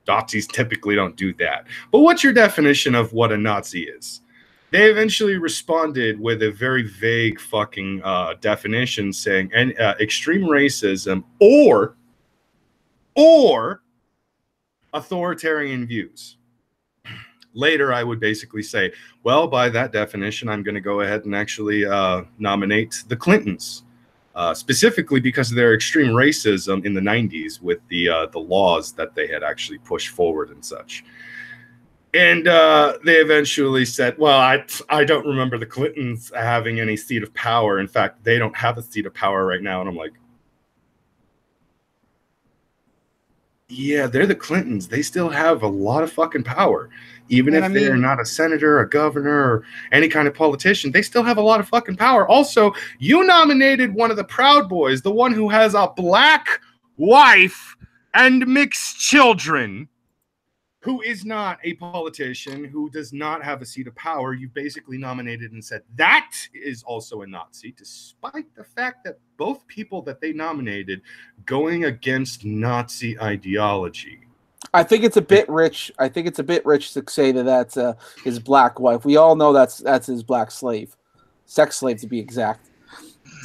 Nazis typically don't do that. But what's your definition of what a Nazi is? They eventually responded with a very vague fucking definition saying extreme racism or authoritarian views. Later, I would basically say, well, by that definition, I'm going to go ahead and actually nominate the Clintons, specifically because of their extreme racism in the 90s with the laws that they had actually pushed forward and such. And they eventually said, well, I don't remember the Clintons having any seat of power. In fact, they don't have a seat of power right now. And I'm like, yeah, they're the Clintons. They still have a lot of fucking power. Even if they're not a senator, a governor, or any kind of politician, they still have a lot of fucking power. Also, you nominated one of the Proud Boys, the one who has a black wife and mixed children, who is not a politician, who does not have a seat of power. You basically nominated and said that is also a Nazi, despite the fact that both people that they nominated going against Nazi ideology. I think it's a bit rich. I think it's a bit rich to say that that's his black wife. We all know that's his black slave, sex slave to be exact.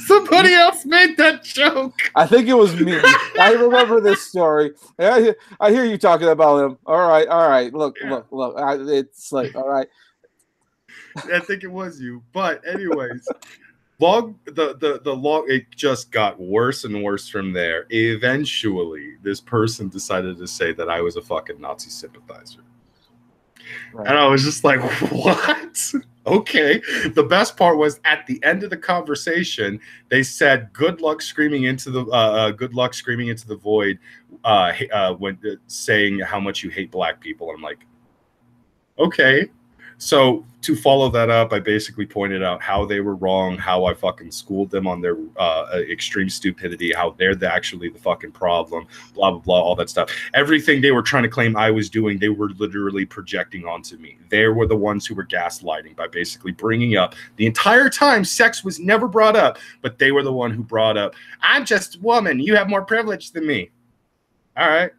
Somebody else made that joke. I think it was me. I remember this story. I hear you talking about him. All right. Look. It's like, all right. I think it was you. But anyways, it just got worse and worse from there. Eventually, this person decided to say that I was a fucking Nazi sympathizer. Right. And I was just like, what? Okay. The best part was at the end of the conversation, they said, good luck screaming into the void when saying how much you hate black people. And I'm like, okay. So to follow that up, I basically pointed out how they were wrong, how I fucking schooled them on their extreme stupidity, how they're actually the fucking problem, blah, blah, blah, all that stuff. Everything they were trying to claim I was doing, they were literally projecting onto me. They were the ones who were gaslighting by basically bringing up the entire time sex was never brought up, but they were the one who brought up, I'm just a woman. You have more privilege than me. All right.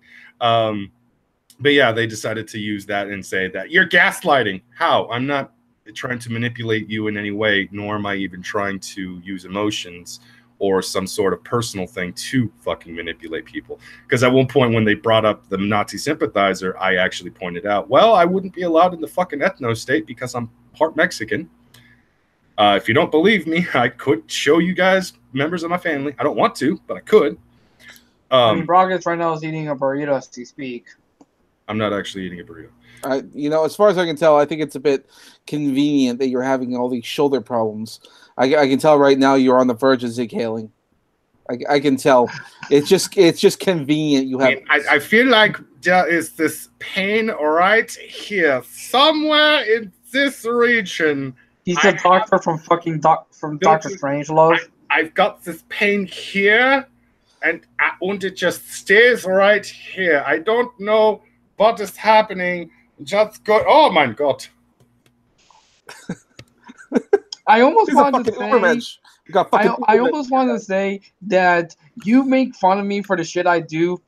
But yeah, they decided to use that and say that you're gaslighting. How? I'm not trying to manipulate you in any way, nor am I even trying to use emotions or some sort of personal thing to fucking manipulate people. Because at one point when they brought up the Nazi sympathizer, I actually pointed out, well, I wouldn't be allowed in the fucking ethno state because I'm part Mexican. If you don't believe me, I could show you guys members of my family. I don't want to, but I could. I mean, Bragas right now is eating a burrito as we speak. I'm not actually eating a burrito. As far as I can tell, I think it's a bit convenient that you're having all these shoulder problems. I can tell right now you're on the verge of zighailing. I can tell. It's just convenient. You have. I feel like there is this pain right here, somewhere in this region. He's a doctor from Doctor Strangelove. I've got this pain here, and it just stays right here. I don't know what is happening? Just go. Oh my god! I almost wanted to say. I almost want to say that you make fun of me for the shit I do.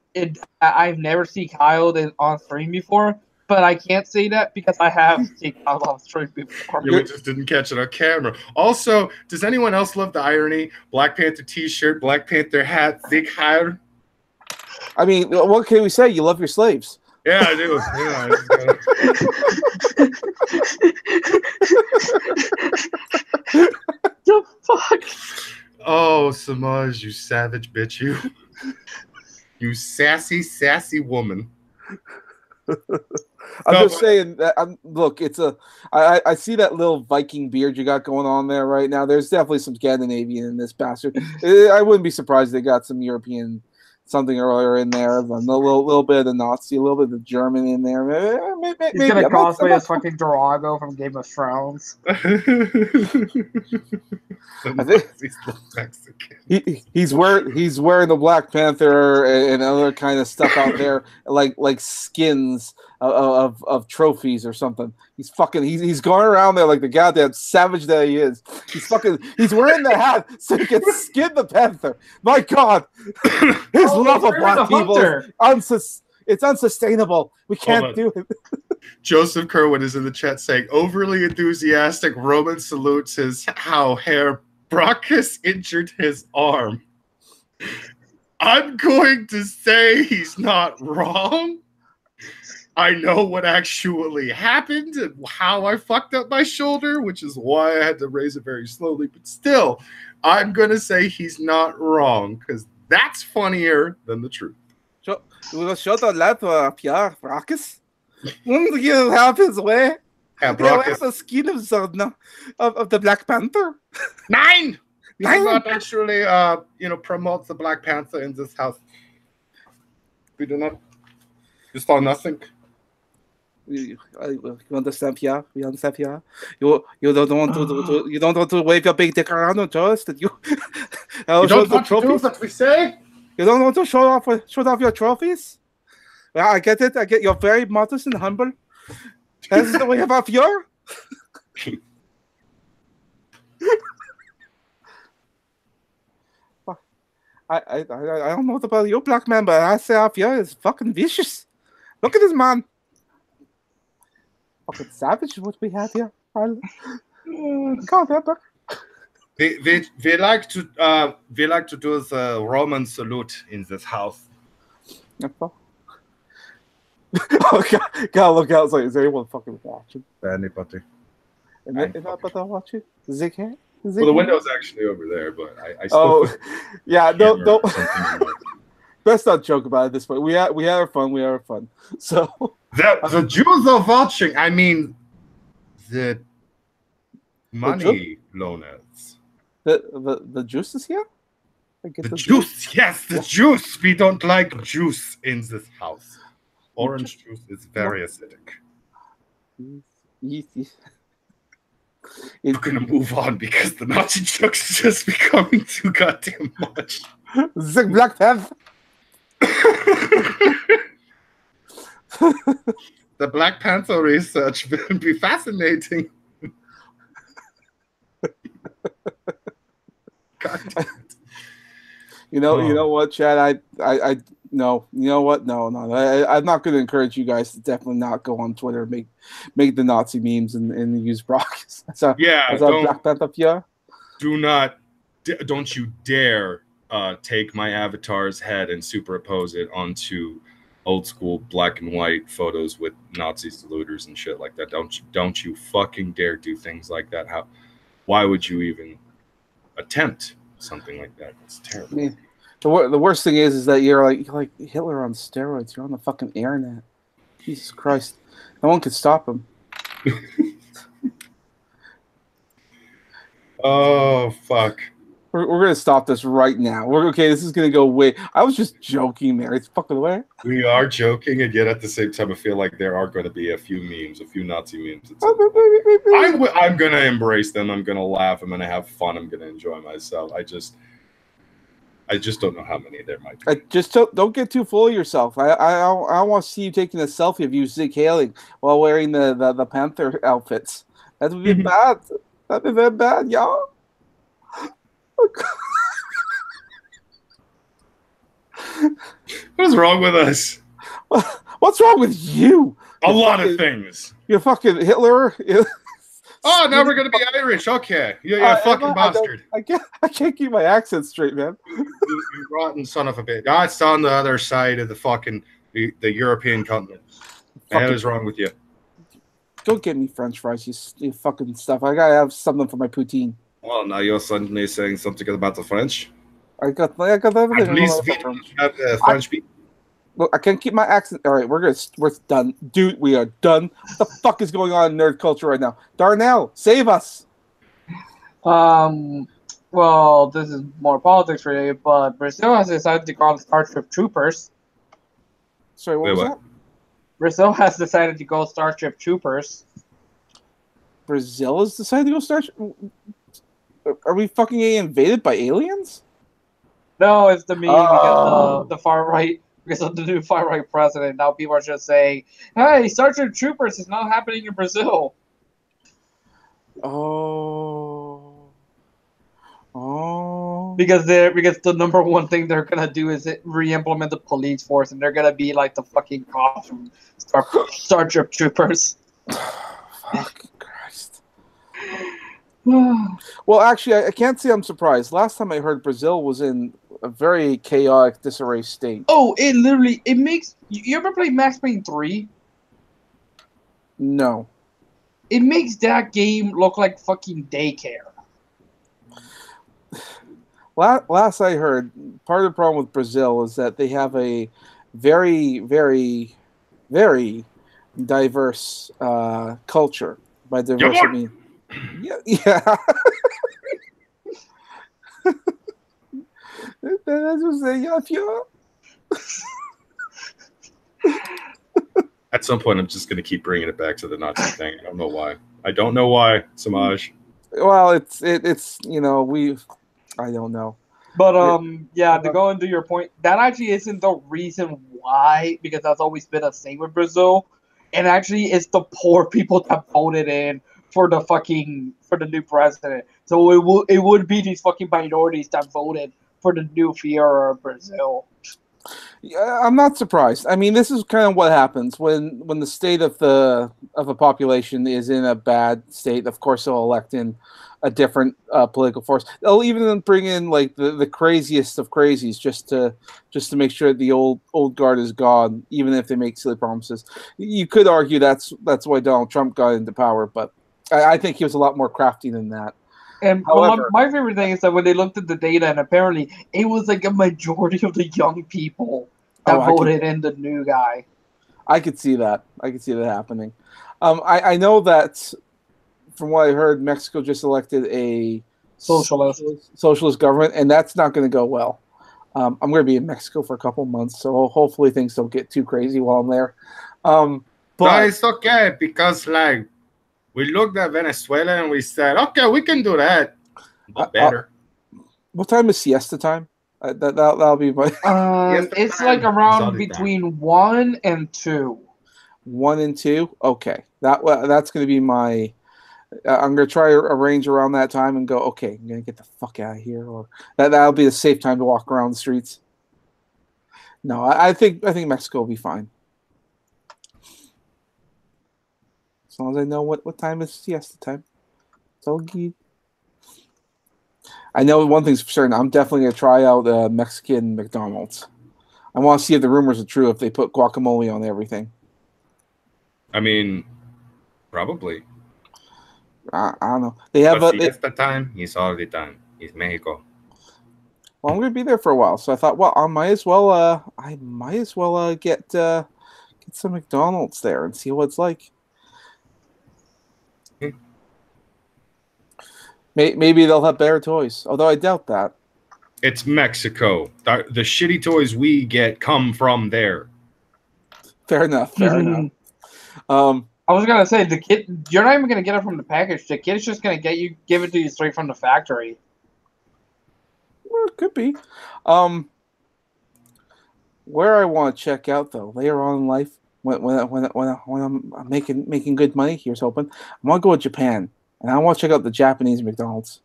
I've never seen Kyle on stream before, but I can't say that because I have seen Kyle on stream before. Yeah, we just didn't catch it on camera. Also, does anyone else love the irony? Black Panther T-shirt, Black Panther hat, Zeke Heil. I mean, what can we say? You love your slaves. Yeah, I do. The fuck? Oh, Semaj, you savage bitch, you. You sassy woman. I'm just saying that. Look, I see that little Viking beard you got going on there right now. There's definitely some Scandinavian in this bastard. I wouldn't be surprised they got some European something earlier in there. A little bit of the Nazi, a little bit of the German in there. Maybe, He's gonna cosplay as fucking Drago from Game of Thrones. I think he's wearing the Black Panther and other kind of stuff out there, like skins of trophies or something. He's going around there like the goddamn savage that he is. He's wearing the hat so he can skin the Panther. My God, his love of black people it's unsustainable. We can't do it. Joseph Kerwin is in the chat saying, overly enthusiastic Roman salutes his how Herr Brachus injured his arm. I'm going to say he's not wrong. I know what actually happened and how I fucked up my shoulder, which is why I had to raise it very slowly. But still, I'm going to say he's not wrong because that's funnier than the truth. Show the lad Pierre Brachus. Won't he have his way? Herr He'll Brachus. have the skin of the Black Panther. Nine! I not actually, promote the Black Panther in this house. We do not. You saw nothing. You understand, Pierre? You understand, Pierre? You don't want to wave your big dick around on just that you. You don't want to do what we say? You don't want to show off your trophies? Yeah, I get it. You're very modest and humble. That's the way of Pierre. I don't know about you, black man, but I say Pierre is fucking vicious. Look at this man. Fucking savage what we have here. God, we like to do the Roman salute in this house. Oh, gotta look outside. Is anyone fucking watching? Anybody? Anybody watching? Zig? Well, the window's actually over there, but I still. Yeah, don't. Best not joke about it this way. We had our fun. We had our fun. So the Jews are watching. I mean, the money loaners. The juice is here. The juice, yes, the juice. We don't like juice in this house. Orange juice is very acidic. We're gonna move on because the Nazi jokes is just becoming too goddamn much. The Black Panther. The Black Panther research will be fascinating. God damn it. You know what, Chad? No. You know what? No. I'm not going to encourage you guys to definitely not go on Twitter and make the Nazi memes and use Brock. Black Panther. Yeah. Don't you dare take my avatar's head and superimpose it onto old school black and white photos with Nazi saluters and shit like that. Don't you fucking dare do things like that. Why would you even attempt something like that? It's terrible. Yeah. The worst thing is that you're like Hitler on steroids. You're on the fucking internet. Jesus Christ. No one can stop him. Oh, fuck. We're going to stop this right now. This is going to go way. I was just joking there. It's fucking away. We are joking, and yet at the same time, I feel like there are going to be a few Nazi memes. I'm going to embrace them. I'm going to laugh. I'm going to have fun. I'm going to enjoy myself. I just don't know how many there might be. Don't get too full of yourself. I want to see you taking a selfie of you Zig hailing while wearing the Panther outfits. That would be bad. That'd be very bad, y'all. What is wrong with us? What's wrong with you? A lot of things. You're fucking Hitler. Oh, now we're gonna be Irish. Okay, you're a fucking bastard. I can't keep my accent straight, man. You rotten son of a bitch. It's on the other side of the fucking the European continent. What the hell is wrong with you? Don't get me French fries, you fucking stuff. I gotta have something for my poutine. Well, now you're suddenly saying something about the French. I got everything. At least we don't have French people. Look, I can't keep my accent. All right, we're done, dude. We are done. What the fuck is going on in nerd culture right now? Darnell, save us. Well, well, this is more politics related, but Brazil has decided to go on Starship Troopers. Sorry, what was that? Brazil has decided to go Starship Troopers. Brazil has decided to go Starship. Are we fucking getting invaded by aliens? No, it's the meme because the far right, because of the new far right president. Now people are just saying, "Hey, Starship Troopers is not happening in Brazil." Oh. Because the number one thing they're gonna do is re-implement the police force, and they're gonna be like the fucking cops from Starship Troopers. Fuck Christ. Well, actually, I can't say I'm surprised. Last time I heard, Brazil was in a very chaotic, disarray state. Oh, it makes... You ever play Max Payne 3? No. It makes that game look like fucking daycare. Last I heard, part of the problem with Brazil is that they have a very, very, very diverse culture. By diverse, I mean... Yeah. That's what say, At some point, I'm just going to keep bringing it back to the Nazi thing. I don't know why. I don't know why, Semaj. Well, it's you know, I don't know. But yeah, to go into your point, that actually isn't the reason why, because that's always been a thing with Brazil. And actually, it's the poor people that voted in for the new president. So it would be these fucking minorities that voted for the new Fiora of Brazil. Yeah, I'm not surprised. I mean, this is kind of what happens when the state of a population is in a bad state. Of course, they'll elect in a different political force. They'll even bring in like the craziest of crazies just to make sure the old guard is gone, even if they make silly promises. You could argue that's why Donald Trump got into power, but I think he was a lot more crafty than that. And however, my favorite thing is that when they looked at the data, and apparently it was like a majority of the young people that voted in the new guy. I could see that. I could see that happening. I know that from what I heard, Mexico just elected a socialist government, and that's not going to go well. I'm going to be in Mexico for a couple months, so hopefully things don't get too crazy while I'm there. But no, it's okay because like we looked at Venezuela and we said, okay, we can do that, but better. What time is siesta time? That'll be my. It's like around between 1 and 2. 1 and 2. Okay, that's going to be my. I'm going to try to arrange around that time and go. Okay, I'm going to get the fuck out of here, or that'll be a safe time to walk around the streets. No, I think Mexico will be fine. As long as I know what time is siesta time. It's all good. I know one thing's for certain. I'm definitely going to try out Mexican McDonald's. I want to see if the rumors are true, if they put guacamole on everything. I mean, probably. I don't know. They have siesta time. It's all the time. It's Mexico. Well, I'm going to be there for a while, so I thought, well, I might as well get some McDonald's there and see what it's like. Maybe they'll have better toys, although I doubt that. It's Mexico. The shitty toys we get come from there. Fair enough. Fair enough. I was gonna say the kid. You're not even gonna get it from the package. The kid's just gonna give it to you straight from the factory. Well, it could be. Where I want to check out though later on in life, when I'm making good money, here's hoping. I want to go to Japan. And I want to check out the Japanese McDonald's.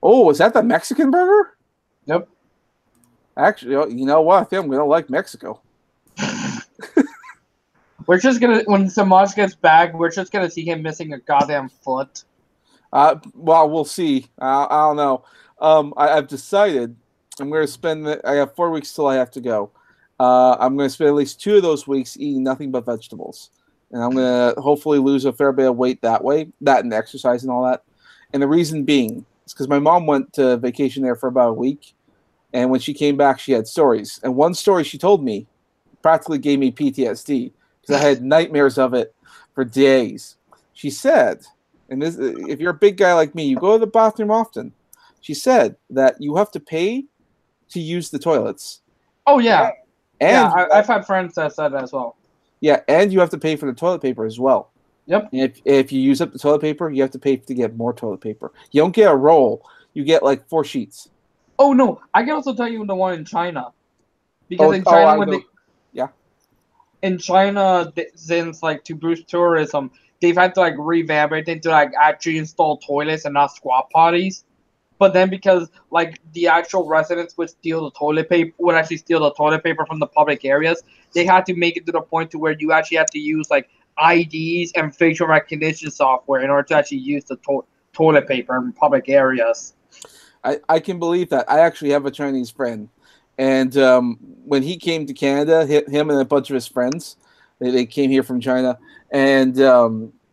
Oh, is that the Mexican burger? Yep. Actually, you know what? I think I'm going to like Mexico. We're just going to, when Semaj gets back, we're just going to see him missing a goddamn foot. Well, we'll see. I don't know. I've decided I'm going to spend, I have 4 weeks till I have to go. I'm going to spend at least 2 of those weeks eating nothing but vegetables. And I'm going to hopefully lose a fair bit of weight that way, that and exercise and all that. And the reason being is because my mom went to vacation there for about a week. And when she came back, she had stories. And one story she told me practically gave me PTSD because I had nightmares of it for days. She said, and this, if you're a big guy like me, you go to the bathroom often. she said that you have to pay to use the toilets. Oh yeah, And I've had friends that said that as well. Yeah, and you have to pay for the toilet paper as well. Yep. And if you use up the toilet paper, you have to pay to get more toilet paper. You don't get a roll. You get like 4 sheets. Oh no, I can also tell you the one in China, because in China in China, since like to boost tourism, they've had to like revamp everything to like actually install toilets and not squat potties. But then because like the actual residents would actually steal the toilet paper from the public areas, they had to make it to the point to where you actually have to use like IDs and facial recognition software in order to actually use the toilet paper in public areas. I can believe that. I actually have a Chinese friend, and when he came to Canada, him and a bunch of his friends, they came here from China, and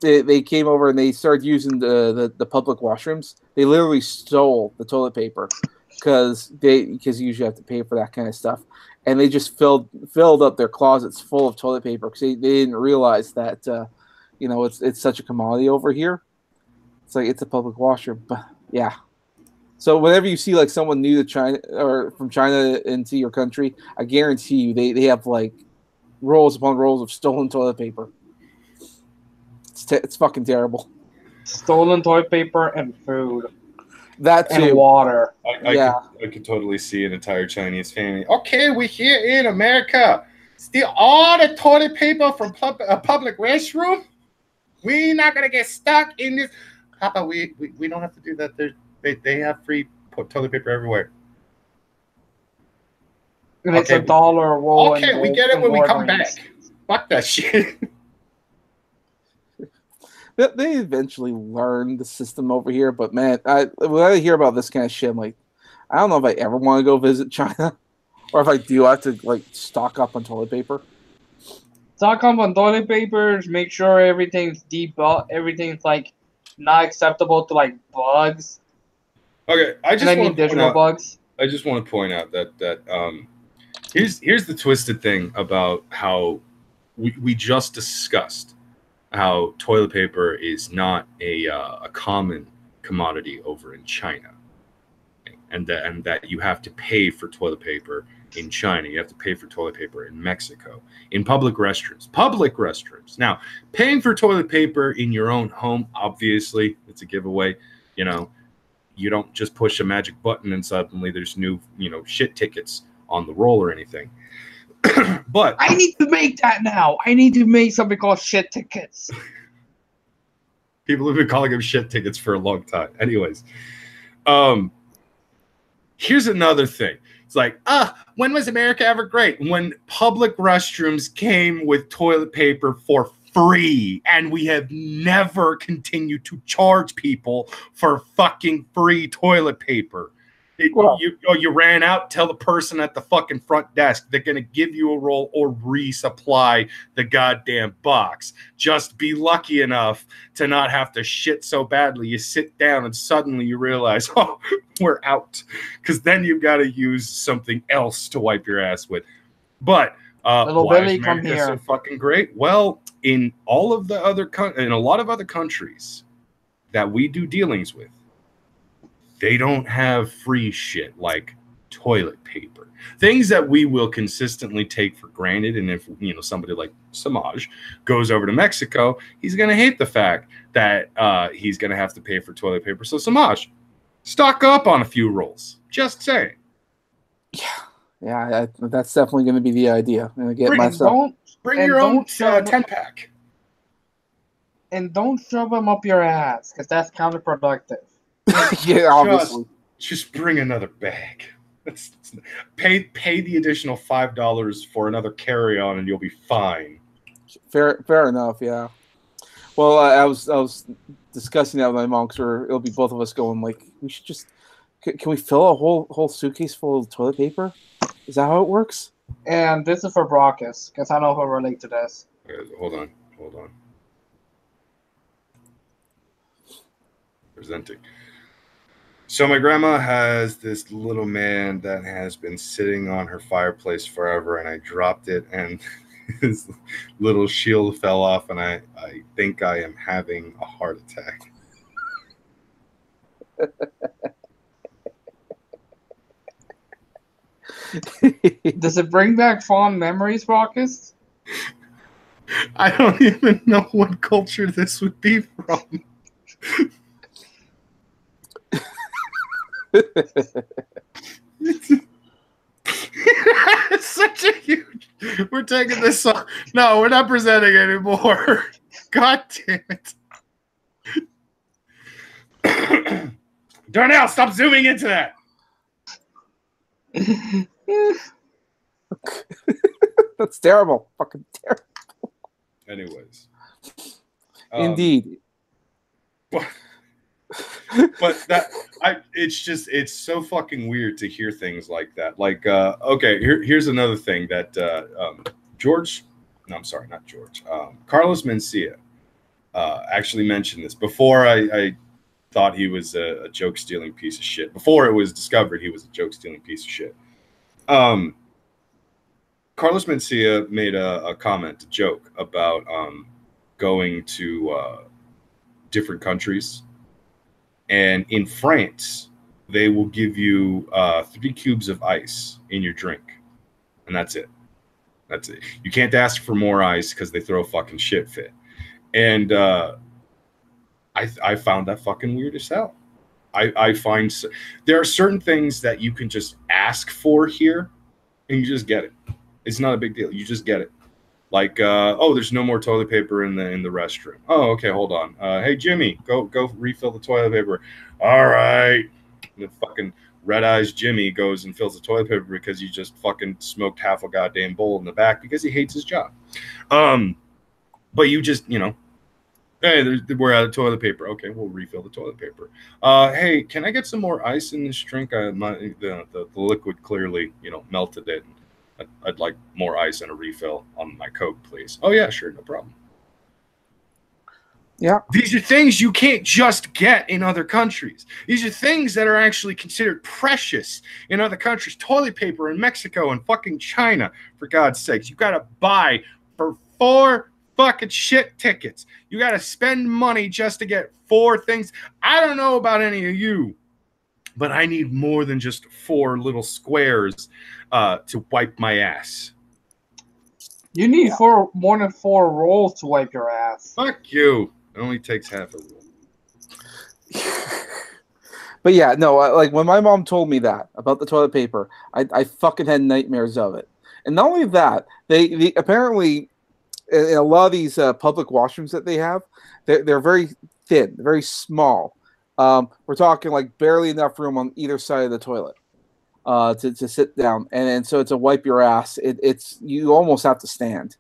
they came over and they started using the public washrooms. They literally stole the toilet paper because you usually have to pay for that kind of stuff, and they just filled up their closets full of toilet paper because they didn't realize that it's such a commodity over here. It's like it's a public washroom, but yeah. So whenever you see like someone new to China or from China into your country, I guarantee you they have like rolls upon rolls of stolen toilet paper. It's fucking terrible. Stolen toilet paper and food. That too. And water. I could totally see an entire Chinese family. Okay, we're here in America. Steal all the toilet paper from a public restroom. We're not gonna get stuck in this. How about we don't have to do that? They have free toilet paper everywhere. And it's $1 a roll. Okay, we get it when we come back. Fuck that shit. They eventually learn the system over here, but man, when I hear about this kind of shit, I'm like, I don't know if I ever want to go visit China, or if I do, I have to like stock up on toilet paper. Stock up on toilet papers. Make sure everything's everything's like not acceptable to like bugs. Okay, I just want to point out that here's the twisted thing about how we just discussed how toilet paper is not a common commodity over in China, and that you have to pay for toilet paper in China. You have to pay for toilet paper in Mexico, in public restrooms. Public restrooms. Now, paying for toilet paper in your own home, obviously, it's a giveaway. You don't just push a magic button and suddenly there's new, shit tickets on the roll or anything. But I need to make that now. I need to make something called shit tickets. People have been calling them shit tickets for a long time. Anyways, here's another thing. It's like, when was America ever great? When public restrooms came with toilet paper for free, and we have never continued to charge people for fucking free toilet paper. You ran out, tell the person at the fucking front desk they're going to give you a roll or resupply the goddamn box. Just be lucky enough to not have to shit so badly. You sit down and suddenly you realize, oh, we're out. Because then you've got to use something else to wipe your ass with. But why is America so fucking great? Well, in all of the other in a lot of other countries that we do dealings with, they don't have free shit like toilet paper. Things that we will consistently take for granted. And if somebody like Semaj goes over to Mexico, he's gonna hate the fact that he's gonna have to pay for toilet paper. So Semaj, stock up on a few rolls. Just saying. Yeah, that's definitely going to be the idea. I'm going to get myself. Bring your own 10-pack. And don't shove them up your ass, because that's counterproductive. Yeah, obviously. Just bring another bag. Pay the additional $5 for another carry-on, and you'll be fine. Fair enough. Yeah. Well, I was discussing that with my mom, because it'll be both of us going like, we should just. Can we fill a whole suitcase full of toilet paper? Is that how it works? And this is for Brockus, because I know he'll relate to this. Hold on. Presenting. So my grandma has this little man that has been sitting on her fireplace forever, and I dropped it, and his little shield fell off, and I think I am having a heart attack. Does it bring back fond memories, Raucus? I don't even know what culture this would be from. It's such a huge. We're taking this off. No, we're not presenting anymore. God damn it. Darnell, stop zooming into that. That's terrible. Fucking terrible. Anyways. Indeed. But it's so fucking weird to hear things like that. Like, okay, here's another thing that Carlos Mencia actually mentioned this before. I thought he was a joke stealing piece of shit. Before it was discovered he was a joke stealing piece of shit. Carlos Mencia made a comment, a joke about going to different countries. And in France, they will give you 3 cubes of ice in your drink. And that's it. That's it. You can't ask for more ice because they throw a fucking shit fit. And I found that fucking weird as hell. I find there are certain things that you can just ask for here and you just get it. It's not a big deal. You just get it. Like, oh, there's no more toilet paper in the restroom. Oh, okay, hold on. Hey, Jimmy, go refill the toilet paper. All right. And the fucking red-eyes Jimmy goes and fills the toilet paper because he just fucking smoked half a goddamn bowl in the back because he hates his job. But you just, hey, we're out of toilet paper. Okay, we'll refill the toilet paper. Hey, can I get some more ice in this drink? The liquid clearly, melted it. I'd like more ice and a refill on my Coke, please. Oh, yeah, sure, no problem. Yeah. These are things you can't just get in other countries. These are things that are actually considered precious in other countries. Toilet paper in Mexico and fucking China, for God's sakes. You got to buy for 4 fucking shit tickets. You got to spend money just to get 4 things. I don't know about any of you, but I need more than just 4 little squares to wipe my ass. You need more than 4 rolls to wipe your ass. Fuck you. It only takes half a roll. But yeah, no, like when my mom told me that about the toilet paper, I fucking had nightmares of it. And not only that, they apparently in a lot of these public washrooms that they have, they're very thin, very small. We're talking like barely enough room on either side of the toilet to sit down, and so to wipe your ass, it's you almost have to stand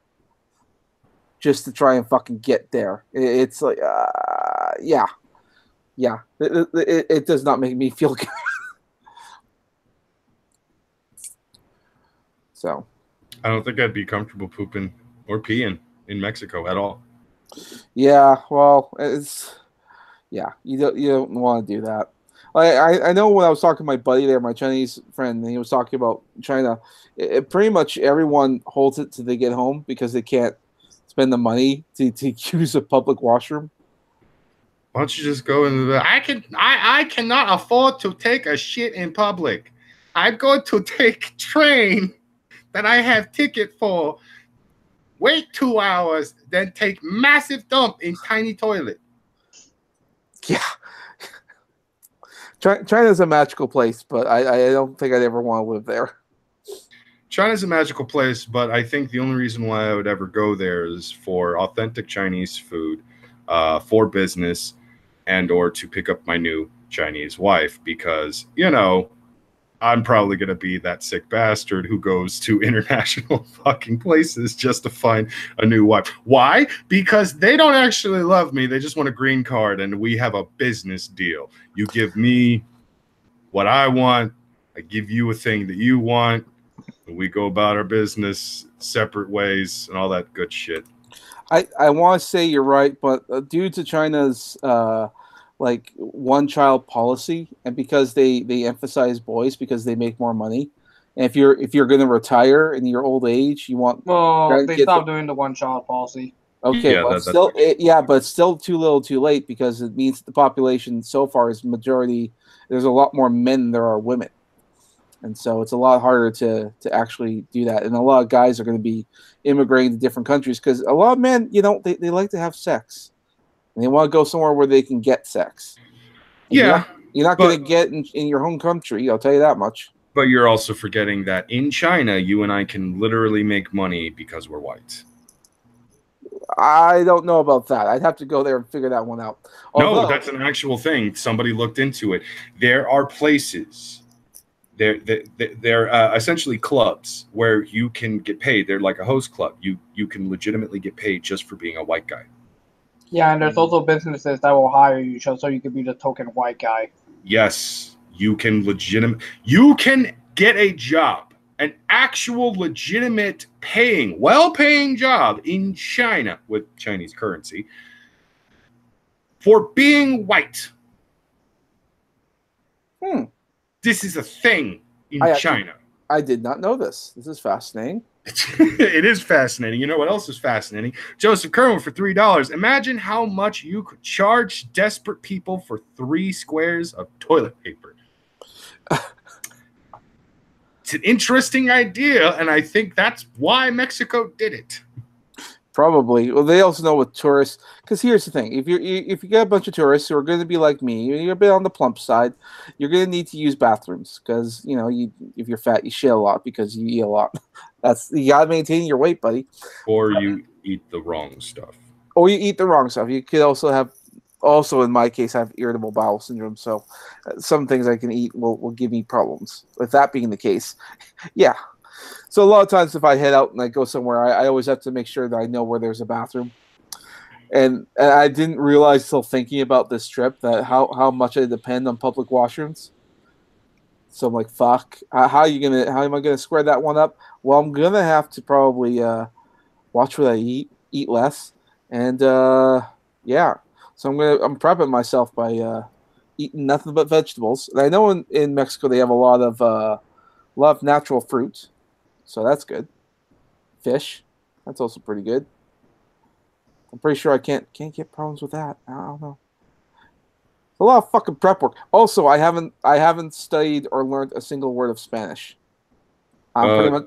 just to try and fucking get there. It's like, yeah. It does not make me feel good. So, I don't think I'd be comfortable pooping or peeing in Mexico at all. Yeah, well, you don't want to do that. I know when I was talking to my buddy there, my Chinese friend, and he was talking about China, pretty much everyone holds it till they get home because they can't spend the money to use a public washroom. Why don't you just go into the... I cannot afford to take a shit in public. I'm going to take train that I have ticket for, wait 2 hours, then take massive dump in tiny toilet. Yeah. China's a magical place, but I don't think I'd ever want to live there. China's a magical place, but I think the only reason why I would ever go there is for authentic Chinese food, for business, and or to pick up my new Chinese wife, because, I'm probably going to be that sick bastard who goes to international fucking places just to find a new wife. Why? Because they don't actually love me. They just want a green card, and we have a business deal. You give me what I want. I give you a thing that you want. And we go about our business separate ways and all that good shit. I want to say you're right, but due to China's like one-child policy, and because they emphasize boys because they make more money, and if you're going to retire in your old age, you want they stopped doing the one-child policy. Okay, yeah, but it's still too little, too late, because it means the population so far is majority. There's a lot more men than there are women. And so it's a lot harder to actually do that. And a lot of guys are going to be immigrating to different countries because a lot of men, they like to have sex. And they want to go somewhere where they can get sex. And Yeah. You're not going to get in your home country, I'll tell you that much. But you're also forgetting that in China, you and I can literally make money because we're white. I don't know about that. I'd have to go there and figure that one out. No, that's an actual thing. Somebody looked into it. There are places, they're essentially clubs where you can get paid. They're like a host club. You can legitimately get paid just for being a white guy. Yeah, and there's also businesses that will hire you so you can be the token white guy. Yes, you can You can get a job, an actual legitimate well-paying job in China with Chinese currency for being white. This is a thing in China. I did not know this. This is fascinating. It is fascinating. You know what else is fascinating? Joseph Kerwin for $3. Imagine how much you could charge desperate people for 3 squares of toilet paper. It's an interesting idea, and I think that's why Mexico did it. Probably. Well, they also know with tourists, because here's the thing: if you get a bunch of tourists who are going to be like me, you're a bit on the plump side, you're going to need to use bathrooms because if you're fat, you shit a lot because you eat a lot. You got to maintain your weight, buddy. Or you eat the wrong stuff. Or you eat the wrong stuff. You could also in my case, have irritable bowel syndrome. So some things I can eat will give me problems. With that being the case, yeah. So a lot of times if I head out and I go somewhere, I always have to make sure that I know where there's a bathroom. And I didn't realize till thinking about this trip that how much I depend on public washrooms. So I'm like, fuck. How am I gonna square that one up? Well, I'm gonna have to probably watch what I eat less, and yeah. So I'm prepping myself by eating nothing but vegetables. And I know in Mexico they have a lot of natural fruit. So that's good. Fish, that's also pretty good. I'm pretty sure I can't get problems with that. I don't know. It's a lot of fucking prep work. Also, I haven't studied or learned a single word of Spanish. I'm pretty much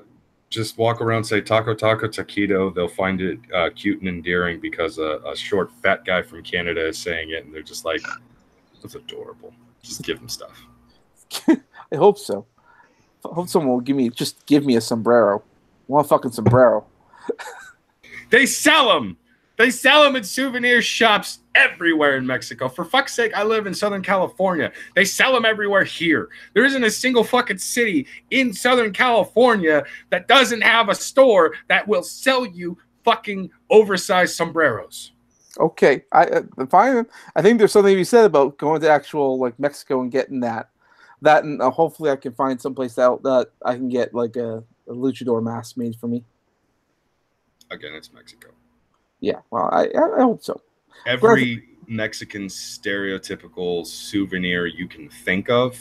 just walk around, say taco, taco, taquito. They'll find it cute and endearing because a short, fat guy from Canada is saying it, and they're just like, that's adorable. Just give them stuff. I hope so. I hope someone will give me a sombrero. I want a fucking sombrero. They sell them. They sell them in souvenir shops everywhere in Mexico. For fuck's sake, I live in Southern California. They sell them everywhere here. There isn't a single fucking city in Southern California that doesn't have a store that will sell you fucking oversized sombreros. Okay, fine. I think there's something to be said about going to actual like Mexico and getting that, and hopefully I can find someplace that I can get like a luchador mask made for me. Again, it's Mexico. Yeah, well, I hope so. Every Mexican stereotypical souvenir you can think of,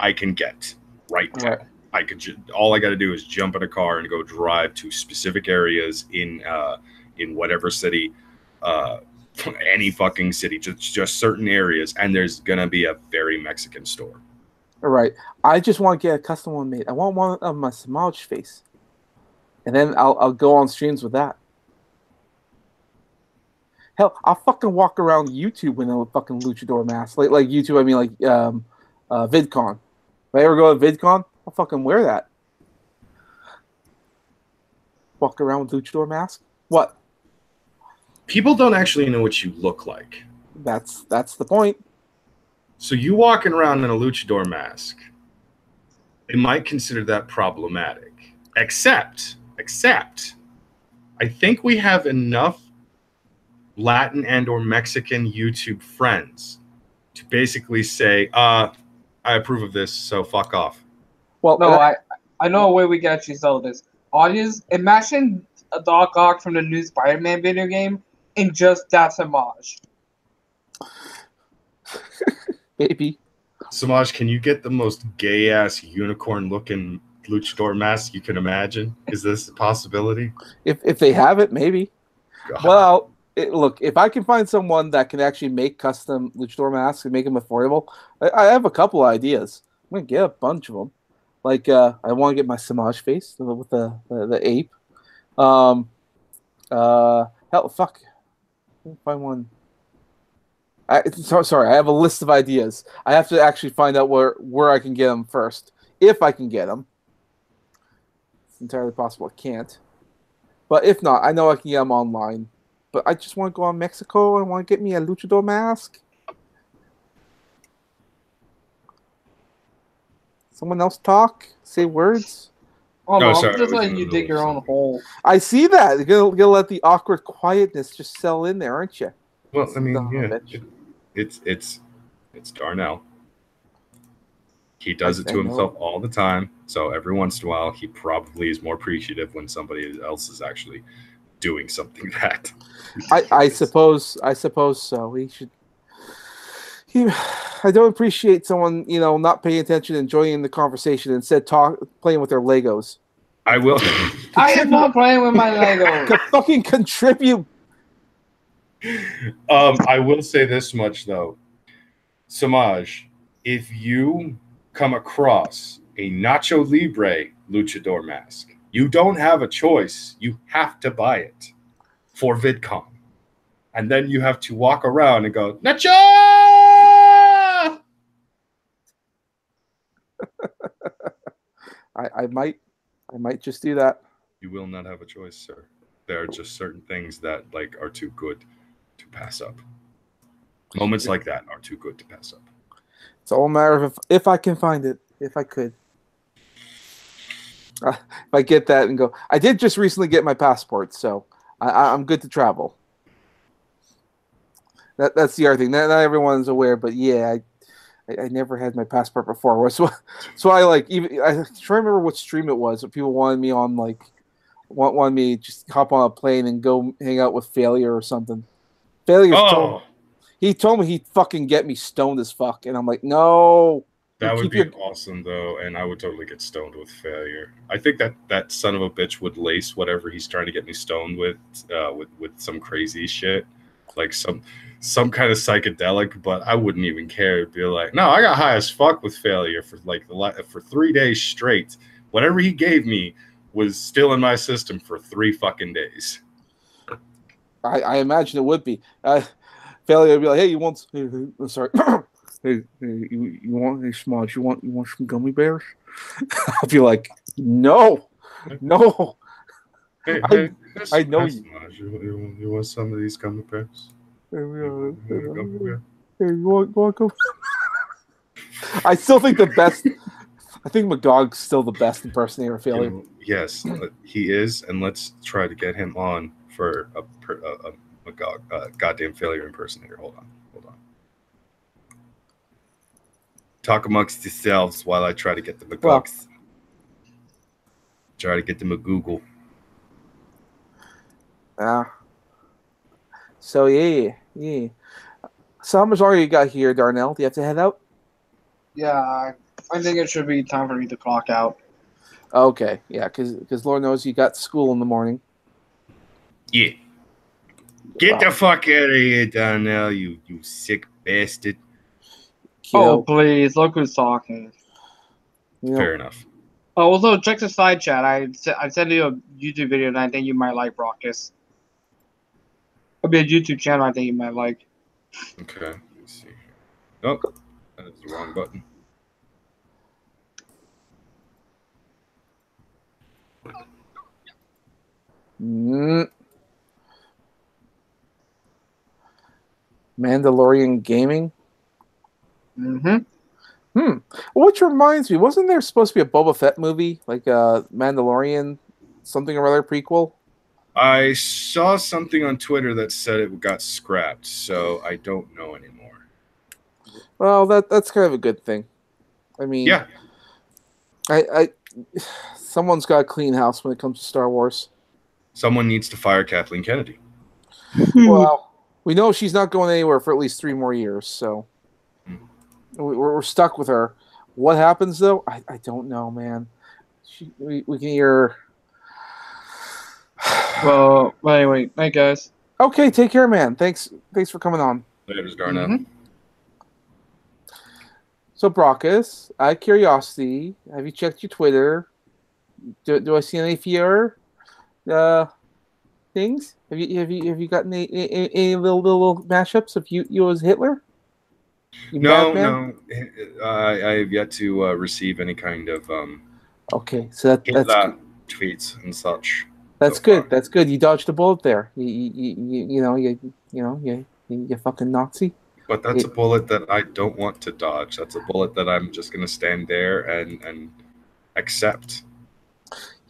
I can get right now. Right. I could all I got to do is jump in a car and go drive to specific areas in whatever city, any fucking city, just certain areas, and there's gonna be a very Mexican store. All right, I just want to get a custom one made. I want one of my Semaj face, and then I'll go on streams with that. Hell, I'll fucking walk around YouTube in a fucking luchador mask. Like YouTube, I mean like VidCon. If I ever go to VidCon, I'll fucking wear that. Walk around with luchador mask? What? People don't actually know what you look like. That's the point. So you walking around in a luchador mask, they might consider that problematic. Except, I think we have enough Latin and or Mexican YouTube friends to basically say, I approve of this, so fuck off. Well, no, I know a way we can actually sell this. Audience, imagine a Doc Ock from the new Spider-Man video game in just that Semaj. Baby. Semaj, can you get the most gay-ass unicorn-looking luchador mask you can imagine? Is this a possibility? If they have it, maybe. God. Well, look, if I can find someone that can actually make custom luchador masks and make them affordable, I have a couple ideas. I'm going to get a bunch of them. Like I want to get my Semaj face with the ape. Hell, fuck. If I want. Sorry, I have a list of ideas. I have to actually find out where I can get them first. If I can get them. It's entirely possible I can't. But if not, I know I can get them online. But I just want to go on Mexico. I want to get me a luchador mask. Someone else talk? Say words? Oh no, sorry, I'm just I was letting in the you dig middle of your own something. hole. I see that. You're gonna let the awkward quietness just settle in there, aren't you? Well, I mean, Son of a yeah, bitch. it's Darnell. He does it I to himself know. all the time. So every once in a while, he probably is more appreciative when somebody else is actually doing something that. I suppose so. He should. I don't appreciate someone not paying attention, enjoying the conversation, instead playing with their Legos. I will. I am not playing with my Legos. Fucking contribute. I will say this much though, Samaj, if you come across a Nacho Libre luchador mask, you don't have a choice. You have to buy it for VidCon. And then you have to walk around and go, Nacho! I might just do that. You will not have a choice, sir. There are just certain things that are too good to pass up. Moments like that are too good to pass up. It's all a matter of if I can find it. If I could. If I get that and go. I did just recently get my passport, so I'm good to travel. That's the other thing. Not everyone's aware, but yeah, I never had my passport before. So I even I try to remember what stream it was. People wanted me on wanted me to just hop on a plane and go hang out with Failure or something. He told me he'd fucking get me stoned as fuck, and I'm like, no. That would be awesome though, and I would totally get stoned with Failure. I think that son of a bitch would lace whatever he's trying to get me stoned with some crazy shit, like some kind of psychedelic. But I wouldn't even care. It'd be like, no, I got high as fuck with Failure for 3 days straight. Whatever he gave me was still in my system for 3 fucking days. I imagine it would be. Failure would be like, hey, you want? Sorry. Hey, you want? Hey, Smudge, you want some gummy bears? I'll be like, no. Hey, I know you. You want some of these gummy bears? Hey, you want gummy? I still think the best. I think McGog's still the best impersonator of Failure. Yes, he is, and let's try to get him on for a goddamn Failure impersonator. Hold on. Talk amongst yourselves while I try to get the McGogs. Try to get the McGoogle. So yeah. So how much longer you got here, Darnell? Do you have to head out? Yeah, I think it should be time for me to clock out. Okay, yeah, because Lord knows you got school in the morning. Yeah. Get the fuck out of here, Darnell, you sick bastard. Oh, please, look who's talking. Fair enough. Oh, also, check the side chat. I sent you a YouTube video that I think you might like, Brockus. It'll be a YouTube channel I think you might like. Okay, let's see. Oh, that is the wrong button. Mandalorian Gaming? Mm-hmm. Which reminds me, wasn't there supposed to be a Boba Fett movie? Like a Mandalorian something or other prequel? I saw something on Twitter that said it got scrapped, so I don't know anymore. Well, that's kind of a good thing. I mean, yeah. Someone's got a clean house when it comes to Star Wars. Someone needs to fire Kathleen Kennedy. Well, we know she's not going anywhere for at least 3 more years, so we're stuck with her. What happens though? I don't know, man. We can hear. Well, anyway, night, guys. Okay, take care, man. Thanks for coming on. Later, Darnell. So Brockus, out of curiosity, have you checked your Twitter? Do I see any of your things? Have you gotten any little mashups of you as Hitler? You No, madman? no, I have yet to receive any kind of Okay, so that's Hitler tweets and such so that's good. far. That's good. You dodged a bullet there. You fucking Nazi. But that's a It, bullet that I don't want to dodge. That's a bullet that I'm just going to stand there and accept.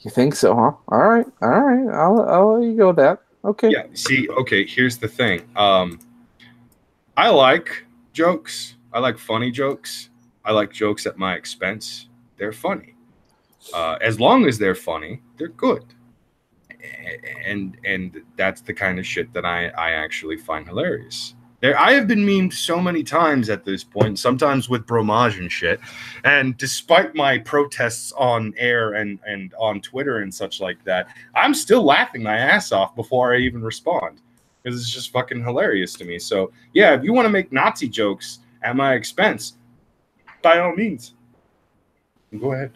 you think so, huh? All right, all right. I'll let you go with that. Okay. Yeah. See, okay. Here's the thing. I like jokes. I like funny jokes. I like jokes at my expense. They're funny. As long as they're funny, they're good. And that's the kind of shit that I actually find hilarious. I have been memed so many times at this point, sometimes with bromage and shit. And despite my protests on air and on Twitter and such like that, I'm still laughing my ass off before I even respond. Because it's just fucking hilarious to me. So yeah, if you want to make Nazi jokes at my expense, by all means, go ahead.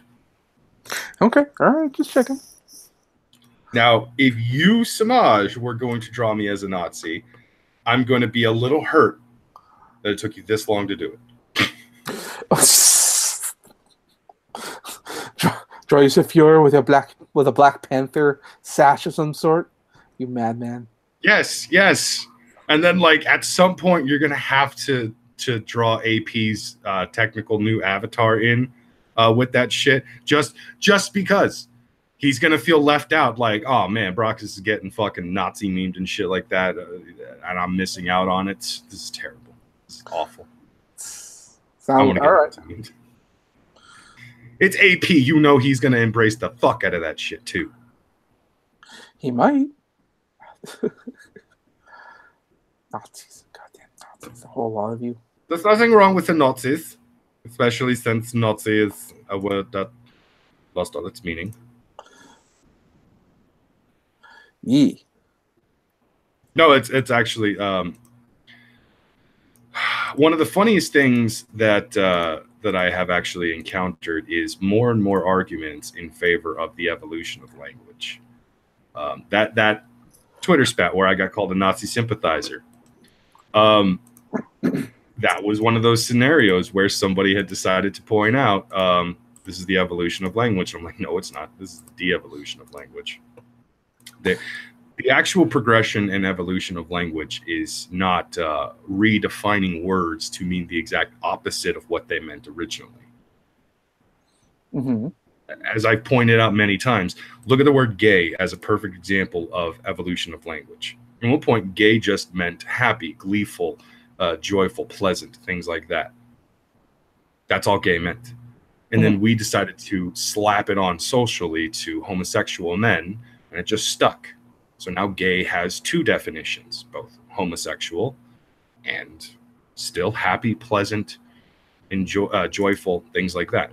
Okay. All right. Just checking. Now, if you, Semaj, were going to draw me as a Nazi, I'm going to be a little hurt that it took you this long to do it. Draw Yusuf Fuhrer with a Black Panther sash of some sort. You madman. Yes, yes. And then, like, at some point, you're going to have to draw AP's technical new avatar in with that shit. Just because. He's going to feel left out, like, oh, man, Brock is getting fucking Nazi memed and shit like that, and I'm missing out on it. This is terrible. This is awful. I want to get Nazi memed. It's AP. You know he's going to embrace the fuck out of that shit, too. He might. Nazis. Goddamn Nazis. A whole lot of you. There's nothing wrong with the Nazis, especially since Nazi is a word that lost all its meaning. Yee. No, it's actually one of the funniest things that I have actually encountered is more and more arguments in favor of the evolution of language. That Twitter spat where I got called a Nazi sympathizer. That was one of those scenarios where somebody had decided to point out this is the evolution of language. I'm like, no, it's not. This is the de-evolution of language. The actual progression and evolution of language is not redefining words to mean the exact opposite of what they meant originally. Mm-hmm. As I've pointed out many times, look at the word gay as a perfect example of evolution of language. At one point, gay just meant happy, gleeful, joyful, pleasant, things like that. That's all gay meant. And then we decided to slap it on socially to homosexual men, and it just stuck. So now gay has two definitions, both homosexual and still happy, pleasant, and joyful, things like that.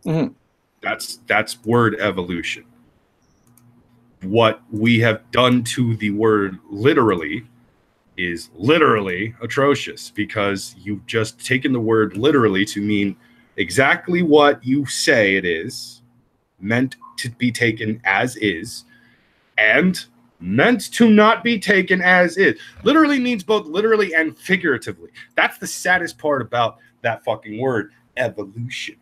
Mm-hmm. That's word evolution. What we have done to the word literally is literally atrocious, because you've just taken the word literally to mean exactly what you say it is, meant to be taken as is, and meant to not be taken as is. Literally means both literally and figuratively. That's the saddest part about that fucking word, evolution.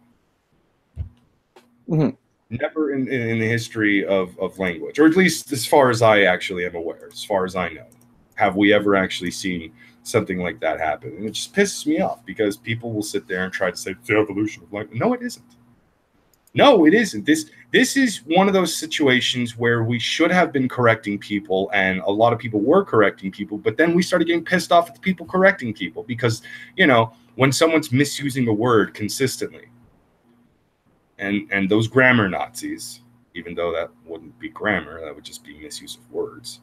Mm-hmm. Never in the history of language, or at least as far as I actually am aware, as far as I know, have we ever actually seen something like that happen. And it just pisses me off, because people will sit there and try to say it's the evolution of language. No, it isn't. No, it isn't. This is one of those situations where we should have been correcting people, and a lot of people were correcting people, but then we started getting pissed off at the people correcting people, because, you know, when someone's misusing a word consistently, and those grammar Nazis, even though that wouldn't be grammar, that would just be misuse of words.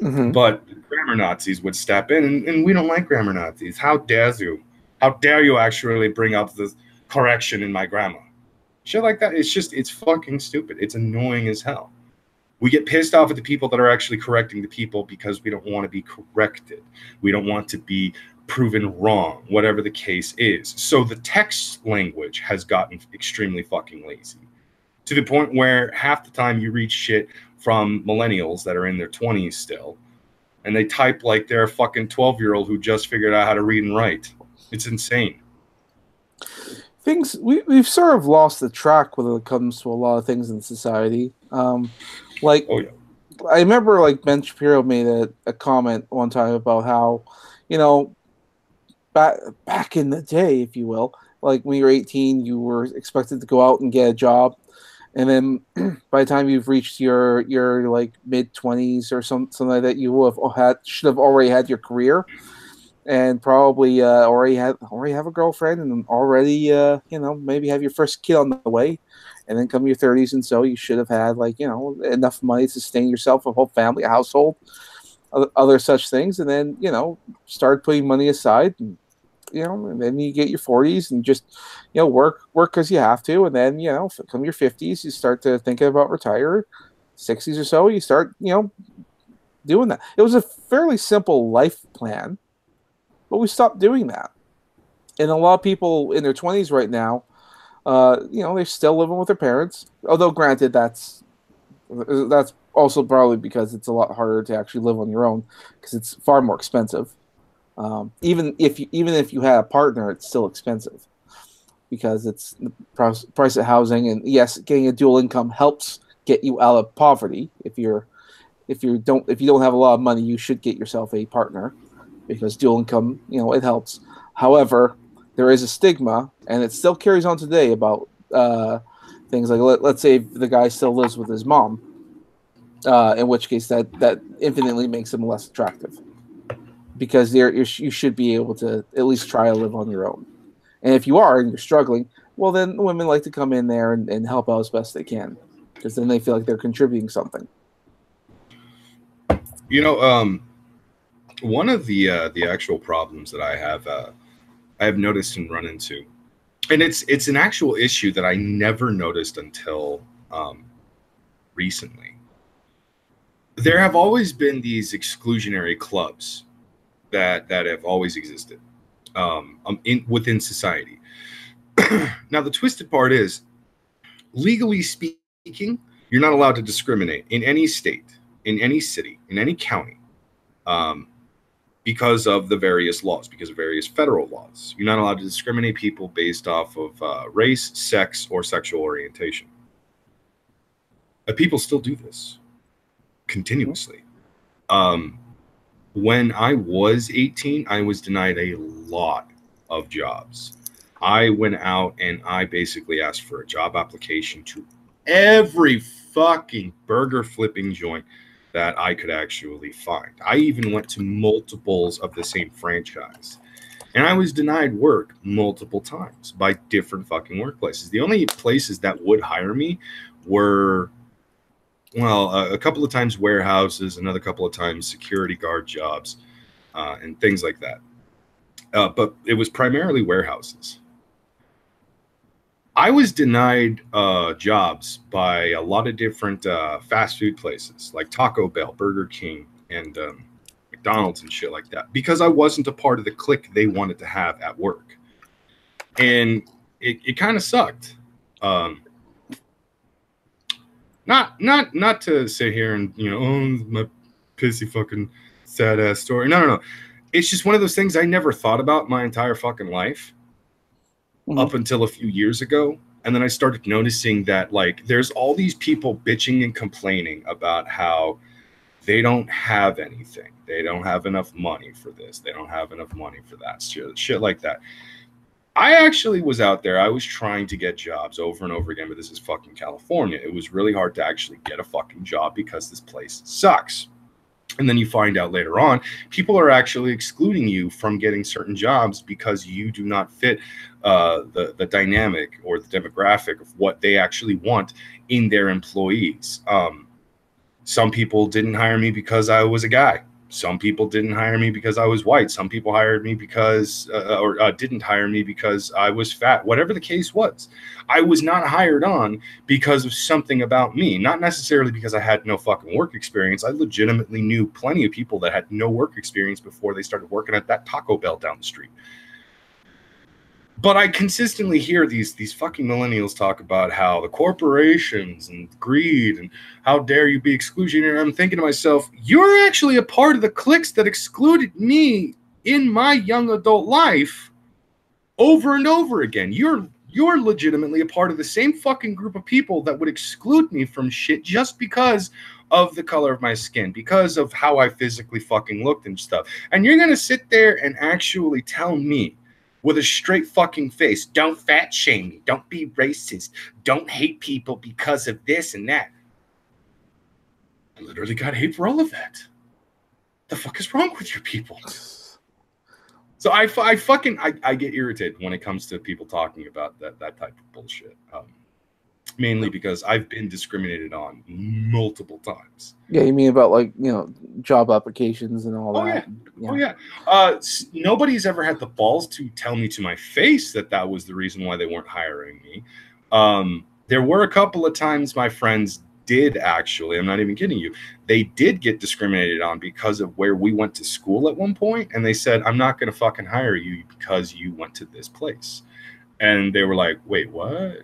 Mm-hmm. But the grammar Nazis would step in, and we don't like grammar Nazis. How dare you? How dare you actually bring up the correction in my grammar? Shit like that. It's fucking stupid. It's annoying as hell. We get pissed off at the people that are actually correcting the people because we don't want to be corrected. We don't want to be proven wrong, whatever the case is. So the text language has gotten extremely fucking lazy, to the point where half the time you read shit from millennials that are in their 20s still, and they type like they're a fucking 12-year-old who just figured out how to read and write. It's insane. We've sort of lost the track when it comes to a lot of things in society. Like, Oh yeah. I remember like Ben Shapiro made a comment one time about how, you know, back in the day, if you will, like when you were 18, you were expected to go out and get a job, and then by the time you've reached your like mid-20s or something like that, you should have already had your career, and probably already have a girlfriend, and already maybe have your first kid on the way, and then come your 30s, and so you should have had like enough money to sustain yourself, a whole family, a household, other such things, and then start putting money aside, and then you get your 40s and just work because you have to, and then come your 50s, you start to think about retire. 60s or so, you start doing that. It was a fairly simple life plan, but we stopped doing that. And a lot of people in their 20s right now, they're still living with their parents. Although, granted, that's also probably because it's a lot harder to actually live on your own because it's far more expensive. Even if you had a partner, it's still expensive because it's the price of housing. And yes, getting a dual income helps get you out of poverty. If you don't have a lot of money, you should get yourself a partner, because dual income, it helps. However, there is a stigma, and it still carries on today about things like, let's say the guy still lives with his mom, in which case that infinitely makes him less attractive, because you should be able to at least try to live on your own. And if you are and you're struggling, well, then women like to come in there and help out as best they can, because then they feel like they're contributing something. One of the actual problems that I have noticed and run into, and it's an actual issue that I never noticed until recently. There have always been these exclusionary clubs that have always existed within society. Now, the twisted part is, legally speaking, you're not allowed to discriminate in any state, in any city, in any county, because of the various laws, because of various federal laws. You're not allowed to discriminate people based off of race, sex, or sexual orientation. But people still do this continuously. When I was 18, I was denied a lot of jobs. I went out and I basically asked for a job application to every fucking burger flipping joint that I could actually find. I even went to multiples of the same franchise. And I was denied work multiple times by different fucking workplaces. The only places that would hire me were, a couple of times warehouses, another couple of times security guard jobs, and things like that. But it was primarily warehouses. I was denied jobs by a lot of different fast food places like Taco Bell, Burger King, and McDonald's and shit like that, because I wasn't a part of the clique they wanted to have at work. And it kind of sucked. Not to sit here and my pissy fucking sad ass story. No. It's just one of those things I never thought about my entire fucking life. Up until a few years ago. And then I started noticing that, like, there's all these people bitching and complaining about how they don't have anything. They don't have enough money for this. They don't have enough money for that. Shit like that. I actually was out there. I was trying to get jobs over and over again, but this is fucking California. It was really hard to actually get a fucking job because this place sucks. And then you find out later on, people are actually excluding you from getting certain jobs because you do not fit the dynamic or the demographic of what they actually want in their employees. Some people didn't hire me because I was a guy. Some people didn't hire me because I was white. Some people hired me because, didn't hire me because I was fat. Whatever the case was, I was not hired on because of something about me. Not necessarily because I had no fucking work experience. I legitimately knew plenty of people that had no work experience before they started working at that Taco Bell down the street. But I consistently hear these fucking millennials talk about how the corporations and greed and how dare you be exclusionary. And I'm thinking to myself, you're actually a part of the cliques that excluded me in my young adult life over and over again. You're legitimately a part of the same fucking group of people that would exclude me from shit just because of the color of my skin, because of how I physically fucking looked and stuff. And you're going to sit there and actually tell me with a straight fucking face, don't fat shame me, don't be racist, don't hate people because of this and that. I literally got hate for all of that. The fuck is wrong with you people? So I get irritated when it comes to people talking about that type of bullshit. Mainly because I've been discriminated on multiple times. Yeah, you mean about like, you know, job applications and all that? Yeah. Oh yeah. Nobody's ever had the balls to tell me to my face that was the reason why they weren't hiring me. There were a couple of times my friends did actually, I'm not even kidding you, they did get discriminated on because of where we went to school at one point, and they said, I'm not going to fucking hire you because you went to this place. And they were like, wait, what?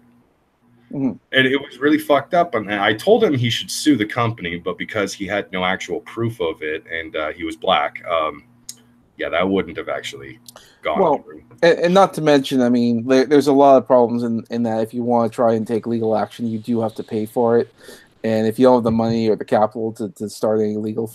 Mm-hmm. And it was really fucked up. And I told him he should sue the company, but because he had no actual proof of it and he was black, yeah, that wouldn't have actually gone. Well, and not to mention, I mean, there's a lot of problems in that if you want to try and take legal action, you do have to pay for it. And if you don't have the money or the capital to start any legal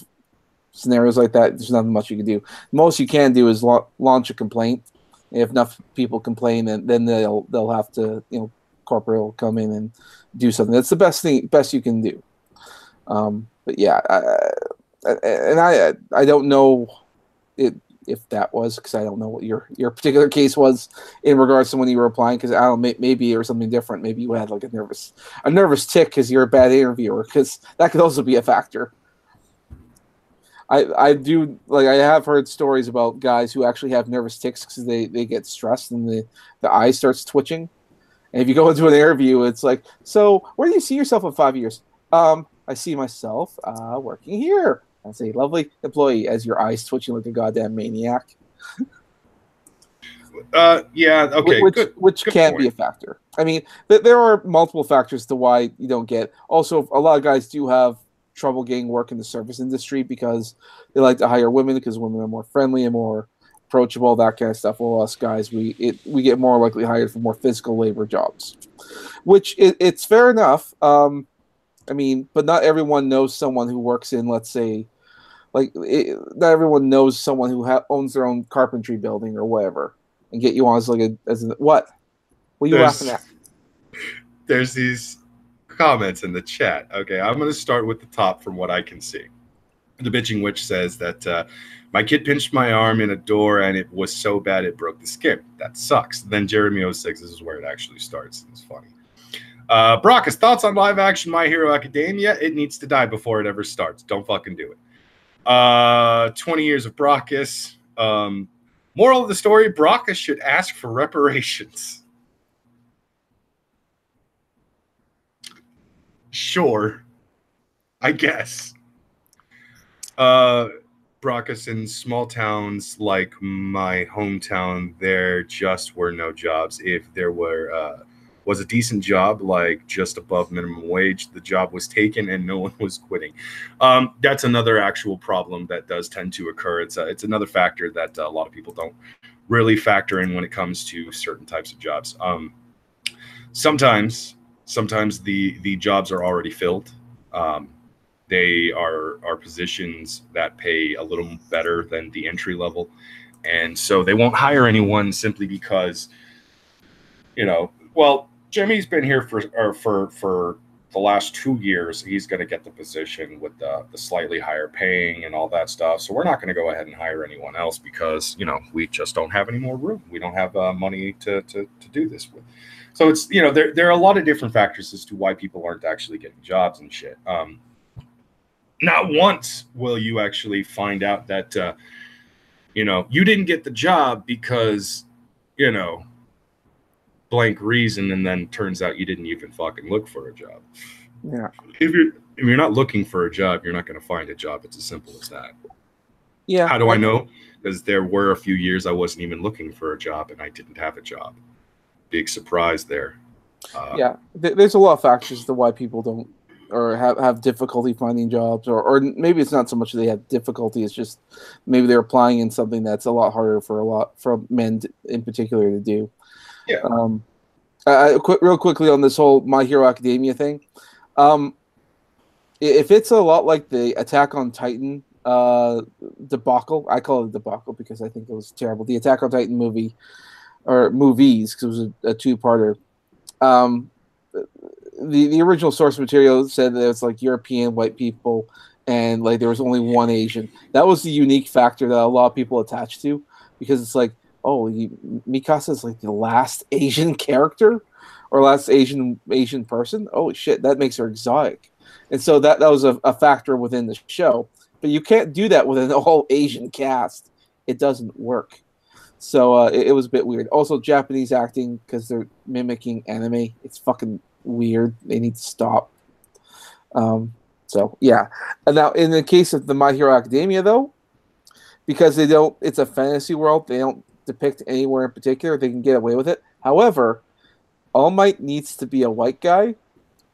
scenarios like that, there's nothing much you can do. The most you can do is launch a complaint. And if enough people complain, then they'll have to, you know, corporate will come in and do something. That's the best you can do. But yeah, I don't know if that was, because I don't know what your particular case was in regards to when you were applying, because I don't, maybe it was something different. Maybe you had like a nervous tick because you're a bad interviewer, because that could also be a factor. I do, like, I have heard stories about guys who actually have nervous ticks because they get stressed and the eye starts twitching. And if you go into an interview, it's like, so where do you see yourself in 5 years? I see myself working here as a lovely employee, as your eyes twitching like a goddamn maniac. Yeah, okay. Which can be a factor. I mean, there are multiple factors to why you don't get. Also, a lot of guys do have trouble getting work in the service industry because they like to hire women because women are more friendly and more approachable, that kind of stuff. Well, us guys, we get more likely hired for more physical labor jobs, which it's fair enough. I mean, but not everyone knows someone who works in, let's say, not everyone knows someone who owns their own carpentry building or whatever, and get you on as what? What are you laughing at? There's these comments in the chat. Okay, I'm going to start with the top from what I can see. The Bitching Witch says that my kid pinched my arm in a door and it was so bad it broke the skin. That sucks. Then Jeremy06, this is where it actually starts. It's funny. Brockus, thoughts on live action My Hero Academia? It needs to die before it ever starts. Don't fucking do it. 20 years of Brockus. Moral of the story, Brockus should ask for reparations. Sure. I guess. Brockus, in small towns like my hometown, there just were no jobs. If there was a decent job, like just above minimum wage, the job was taken and no one was quitting. That's another actual problem that does tend to occur. It's another factor that a lot of people don't really factor in when it comes to certain types of jobs. Sometimes the jobs are already filled. They are positions that pay a little better than the entry level. And so they won't hire anyone simply because, you know, well, Jimmy's been here for the last 2 years. He's going to get the position with the slightly higher paying and all that stuff. So we're not going to go ahead and hire anyone else because, you know, we just don't have any more room. We don't have money to do this with. So it's, you know, there are a lot of different factors as to why people aren't actually getting jobs and shit. Not once will you actually find out that, you didn't get the job because, blank reason, and then turns out you didn't even fucking look for a job. Yeah. If you're not looking for a job, you're not going to find a job. It's as simple as that. Yeah. How do I know? Because there were a few years I wasn't even looking for a job and I didn't have a job. Big surprise there. Yeah, there's a lot of factors as to why people don't or have difficulty finding jobs, or maybe it's not so much they have difficulty, it's just maybe they're applying in something that's a lot harder for men in particular to do. Yeah. Real quickly on this whole My Hero Academia thing, if it's a lot like the Attack on Titan debacle, I call it a debacle because I think it was terrible. The Attack on Titan movie or movies, because it was a two-parter. The original source material said that it's like European white people and like there was only one Asian. That was the unique factor that a lot of people attached to, because it's like, oh, Mikasa is like the last Asian character or last Asian person. Oh shit, that makes her exotic. And so that was a factor within the show. But you can't do that with an all Asian cast. It doesn't work. So it was a bit weird. Also, Japanese acting, because they're mimicking anime, it's fucking weird. They need to stop. So yeah. And now, in the case of the My Hero Academia, though, because it's a fantasy world, they don't depict anywhere in particular. They can get away with it. However, All Might needs to be a white guy,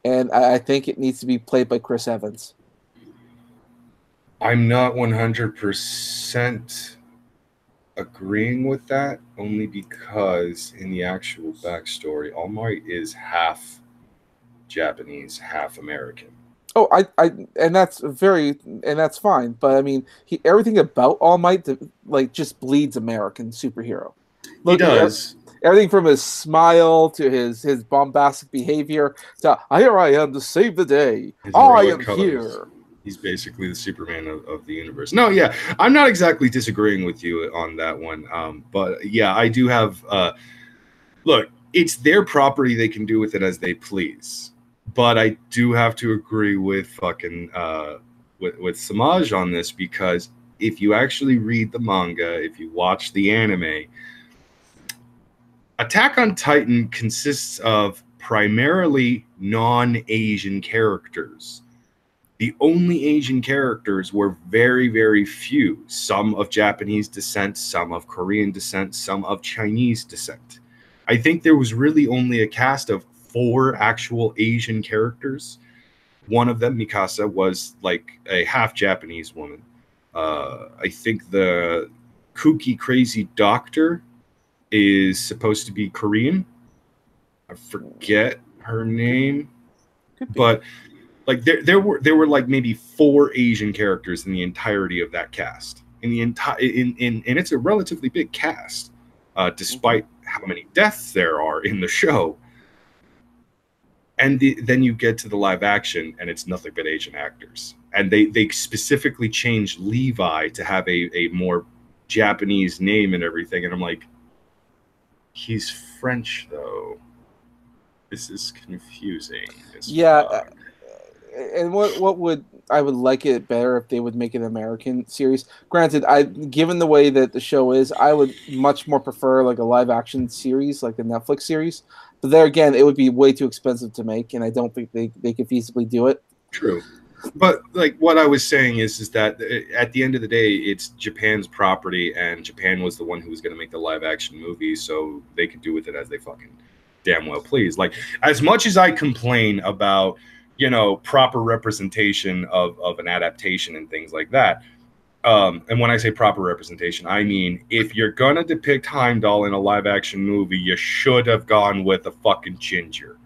and I think it needs to be played by Chris Evans. I'm not 100% agreeing with that, only because in the actual backstory, All Might is half Japanese, half American. Oh, and that's fine. But I mean, everything about All Might just bleeds American superhero. Look, he does. Everything from his smile to his bombastic behavior to here I am to save the day. I am here. He's basically the Superman of the universe. No, yeah, I'm not exactly disagreeing with you on that one. But yeah, I do have. Look, it's their property; they can do with it as they please. But I do have to agree with fucking with Semaj on this, because if you actually read the manga, if you watch the anime, Attack on Titan consists of primarily non-Asian characters. The only Asian characters were very, very few. Some of Japanese descent, some of Korean descent, some of Chinese descent. I think there was really only a cast of 4 actual Asian characters. One of them, Mikasa, was like a half Japanese woman. I think the kooky crazy doctor is supposed to be Korean. I forget her name, but like there were like maybe 4 Asian characters in the entirety of that cast. And it's a relatively big cast, despite how many deaths there are in the show. And then you get to the live action, and it's nothing but Asian actors. And they specifically changed Levi to have a more Japanese name and everything. And I'm like, he's French though. This is confusing. Yeah. And what would I would like it better if they would make an American series. Granted, given the way that the show is, I would much more prefer like a live action series, like a Netflix series. But there again, it would be way too expensive to make, and I don't think they could feasibly do it. True. But like what I was saying is that at the end of the day, it's Japan's property, and Japan was the one who was going to make the live action movie, so they could do with it as they fucking damn well please. Like, as much as I complain about, proper representation of an adaptation and things like that. And when I say proper representation, I mean, if you're going to depict Heimdall in a live action movie, you should have gone with a fucking ginger.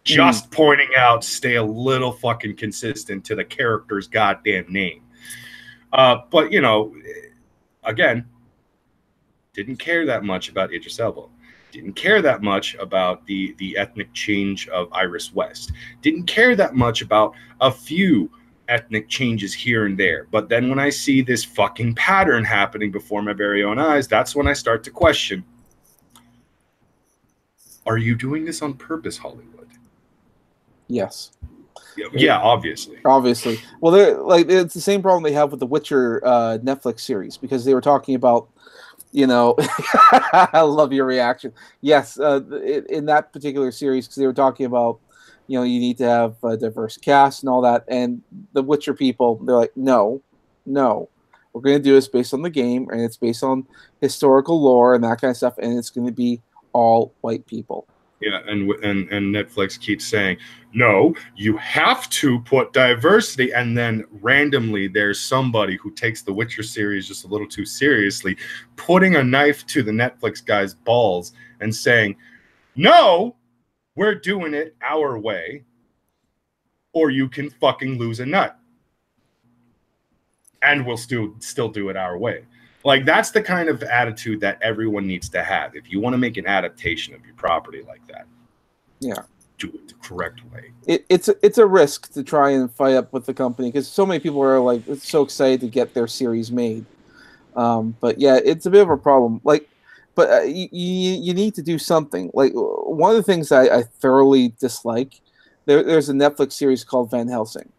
Just pointing out, stay a little fucking consistent to the character's goddamn name. But, again, didn't care that much about Idris Elba. Didn't care that much about the ethnic change of Iris West. Didn't care that much about a few ethnic changes here and there. But then when I see this fucking pattern happening before my very own eyes, that's when I start to question, are you doing this on purpose, Hollywood? Yes. Yeah, obviously. Obviously. Well, they're like it's the same problem they have with the Witcher Netflix series because they were talking about, you know, I love your reaction. Yes, in that particular series because they were talking about, you know, you need to have a diverse cast and all that, and the Witcher people they're like, no, no, we're going to do this based on the game and it's based on historical lore and that kind of stuff, and it's going to be all white people. Yeah, and Netflix keeps saying, no, you have to put diversity, and then randomly there's somebody who takes the Witcher series just a little too seriously, putting a knife to the Netflix guy's balls and saying, no, we're doing it our way, or you can fucking lose a nut. And we'll still do it our way. Like, that's the kind of attitude that everyone needs to have. If you want to make an adaptation of your property like that, yeah, do it the correct way. It's a risk to try and fight up with the company because so many people are like so excited to get their series made. But yeah, it's a bit of a problem. Like, but you need to do something. Like one of the things I thoroughly dislike. There's a Netflix series called Van Helsing.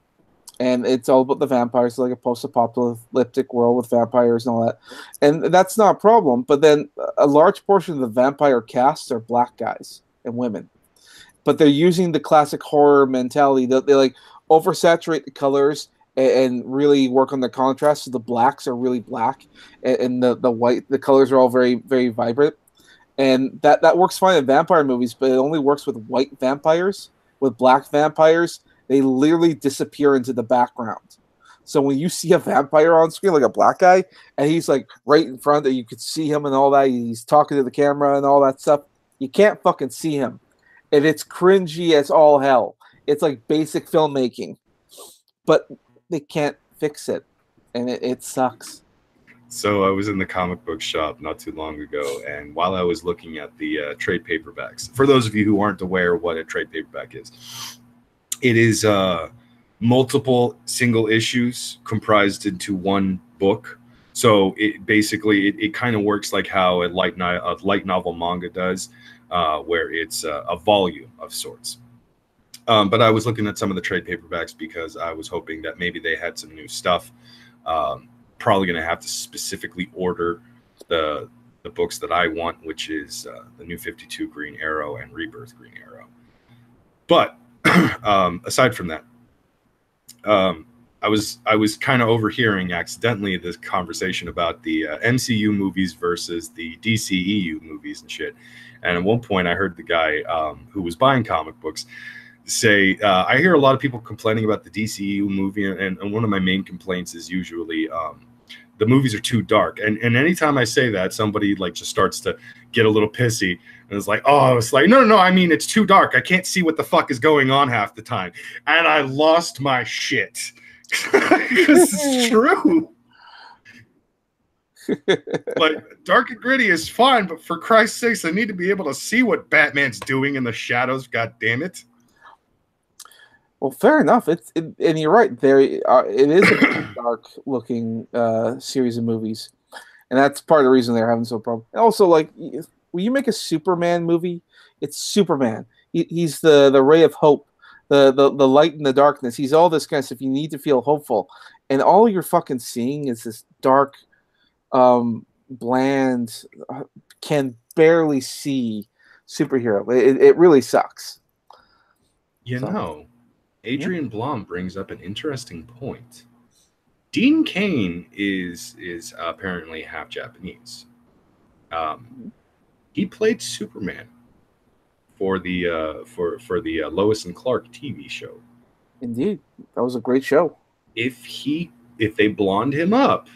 And it's all about the vampires, like a post-apocalyptic world with vampires and all that. And that's not a problem. But then a large portion of the vampire cast are black guys and women. But they're using the classic horror mentality. They like oversaturate the colors and really work on the contrast. So the blacks are really black, and the white, the colors are all very, very vibrant. And that works fine in vampire movies, but it only works with white vampires. With black vampires, they literally disappear into the background. So when you see a vampire on screen, like a black guy, and he's like right in front, and you could see him and all that, he's talking to the camera and all that stuff, you can't fucking see him. And it's cringy as all hell. It's like basic filmmaking. But they can't fix it. And it sucks. So I was in the comic book shop not too long ago, and while I was looking at the trade paperbacks, for those of you who aren't aware what a trade paperback is, it is multiple single issues comprised into one book. So it basically it kind of works like how a light novel manga does, where it's a volume of sorts. But I was looking at some of the trade paperbacks because I was hoping that maybe they had some new stuff. Probably going to have to specifically order the books that I want, which is the New 52 Green Arrow and Rebirth Green Arrow. But aside from that, I was kind of overhearing accidentally this conversation about the MCU movies versus the DCEU movies and shit. And at one point, I heard the guy who was buying comic books say, I hear a lot of people complaining about the DCEU movie, and one of my main complaints is usually the movies are too dark. And anytime I say that, somebody like just starts to get a little pissy and it's like, oh, it's like, no, I mean, it's too dark. I can't see what the fuck is going on half the time. And I lost my shit. Because it's true. Like, dark and gritty is fine, but for Christ's sakes, I need to be able to see what Batman's doing in the shadows. God damn it. Well, fair enough. And you're right. It is a dark-looking series of movies, and that's part of the reason they're having so problem. And also, like, when you make a Superman movie, it's Superman. He's the ray of hope, the light in the darkness. He's all this kind of stuff. You need to feel hopeful, and all you're fucking seeing is this dark, bland, can barely see superhero. It really sucks. You know. Adrian Blom brings up an interesting point. Dean Cain is apparently half Japanese. He played Superman for the for the Lois and Clark TV show. Indeed, that was a great show. If they blonde him up,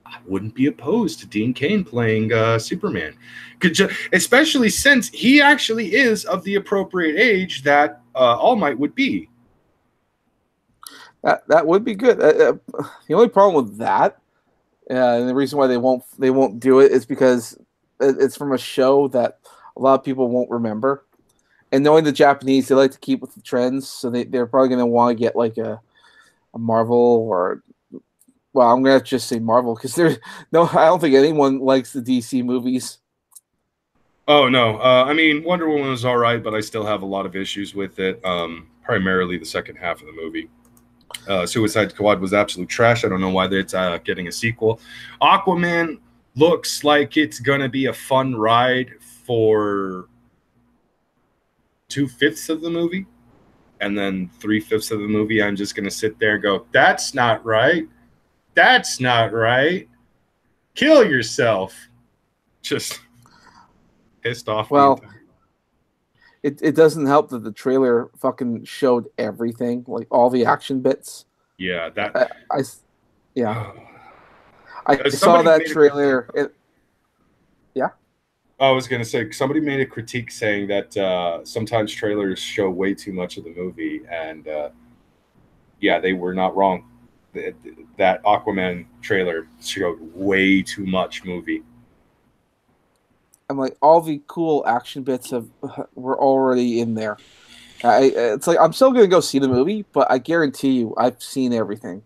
I wouldn't be opposed to Dean Cain playing Superman, especially since he actually is of the appropriate age that All Might would be. That would be good. The only problem with that, and the reason why they won't do it is because it's from a show that a lot of people won't remember. And knowing the Japanese, they like to keep with the trends, so they're probably going to want to get like a Marvel or, well, I'm going to just say Marvel because I don't think anyone likes the DC movies. Oh no, I mean Wonder Woman was all right, but I still have a lot of issues with it. primarily the second half of the movie. Suicide Squad was absolute trash. I don't know why it's getting a sequel. Aquaman looks like it's gonna be a fun ride for 2/5 of the movie, and then 3/5 of the movie I'm just gonna sit there and go, that's not right, that's not right, kill yourself. Just pissed off. Well, it doesn't help that the trailer fucking showed everything, like all the action bits. Yeah, that I saw that trailer. Yeah. I was going to say, somebody made a critique saying that sometimes trailers show way too much of the movie, and yeah, they were not wrong. That Aquaman trailer showed way too much movie. I'm like, all the cool action bits were already in there. It's like, I'm still going to go see the movie, but I guarantee you, I've seen everything.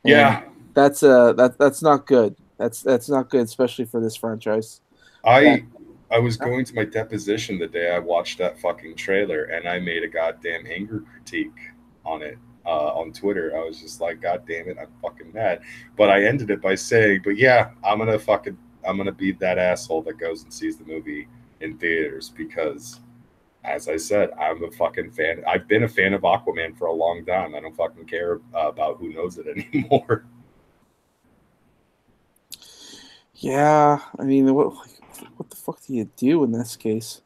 And yeah, that's not good. That's not good, especially for this franchise. I was going to my deposition the day I watched that fucking trailer, and I made a goddamn anger critique on it on Twitter. I was just like, God damn it, I'm fucking mad. But I ended it by saying, but yeah, I'm gonna be that asshole that goes and sees the movie in theaters because, as I said, I'm a fucking fan. I've been a fan of Aquaman for a long time. I don't fucking care about who knows it anymore. Yeah, I mean, what the fuck do you do in this case?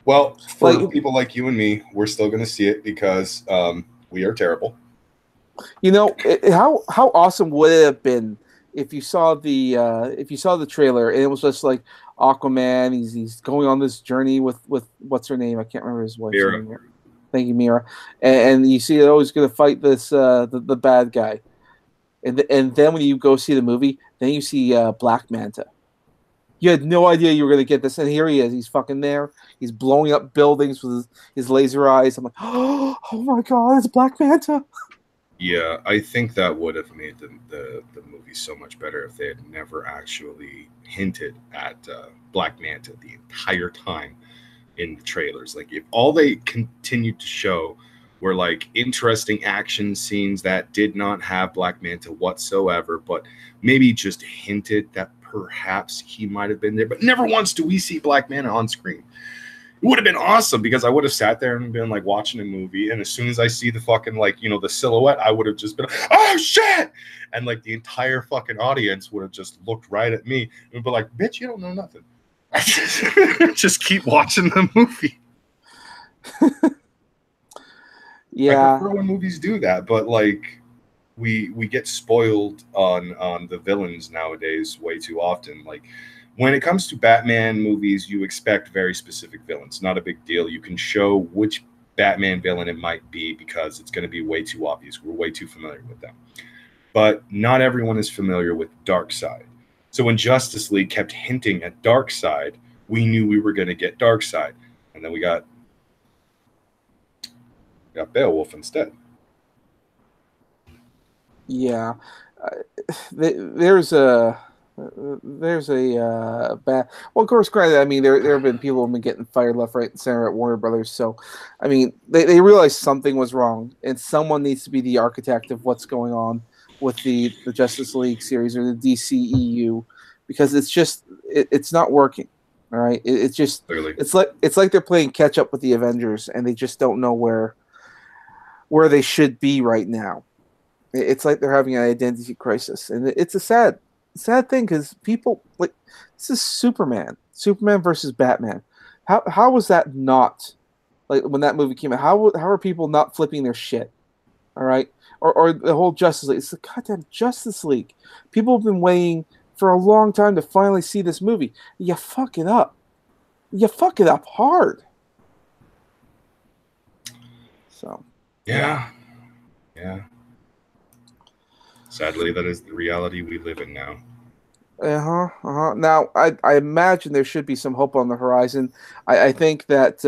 Well, for people like you and me, we're still going to see it because we are terrible. You know, how awesome would it have been if you saw the trailer and it was just like Aquaman, he's going on this journey with what's her name? I can't remember his wife's name. Thank you, Mira. And you see, he's going to fight this the bad guy, and then when you go see the movie, then you see Black Manta. You had no idea you were going to get this, and here he is. He's fucking there. He's blowing up buildings with his laser eyes. I'm like, oh my god, it's Black Manta. Yeah, I think that would have made the movie so much better if they had never actually hinted at Black Manta the entire time in the trailers. Like, if all they continued to show were like interesting action scenes that did not have Black Manta whatsoever, but maybe just hinted that perhaps he might have been there, but never once do we see Black Manta on screen. It would have been awesome because I would have sat there and been like watching a movie, and as soon as I see the fucking the silhouette, I would have just been, oh shit, and like the entire fucking audience would have just looked right at me and be like, bitch, you don't know nothing. Just keep watching the movie. Yeah, I prefer when movies do that, but like we get spoiled on the villains nowadays way too often. Like, when it comes to Batman movies, you expect very specific villains. Not a big deal. You can show which Batman villain it might be because it's going to be way too obvious. We're way too familiar with them. But not everyone is familiar with Darkseid. So when Justice League kept hinting at Darkseid, we knew we were going to get Darkseid. And then we got Beowulf insteed. Yeah. There's a bad. Well, of course, granted, I mean, there have been people who've been getting fired left, right, and center at Warner Brothers. So, I mean, they realized something was wrong, and someone needs to be the architect of what's going on with the Justice League series or the DCEU, because it's not working. All right, it's just Clearly. it's like they're playing catch up with the Avengers, and they just don't know where they should be right now. It's like they're having an identity crisis, and it's a sad thing because people like, this is Superman versus Batman. How was that not, like, when that movie came out? How are people not flipping their shit? All right, or the whole Justice League. It's the goddamn Justice League. People have been waiting for a long time to finally see this movie. You fuck it up. You fuck it up hard. So yeah. Sadly, that is the reality we live in now. Now, I imagine there should be some hope on the horizon. I think that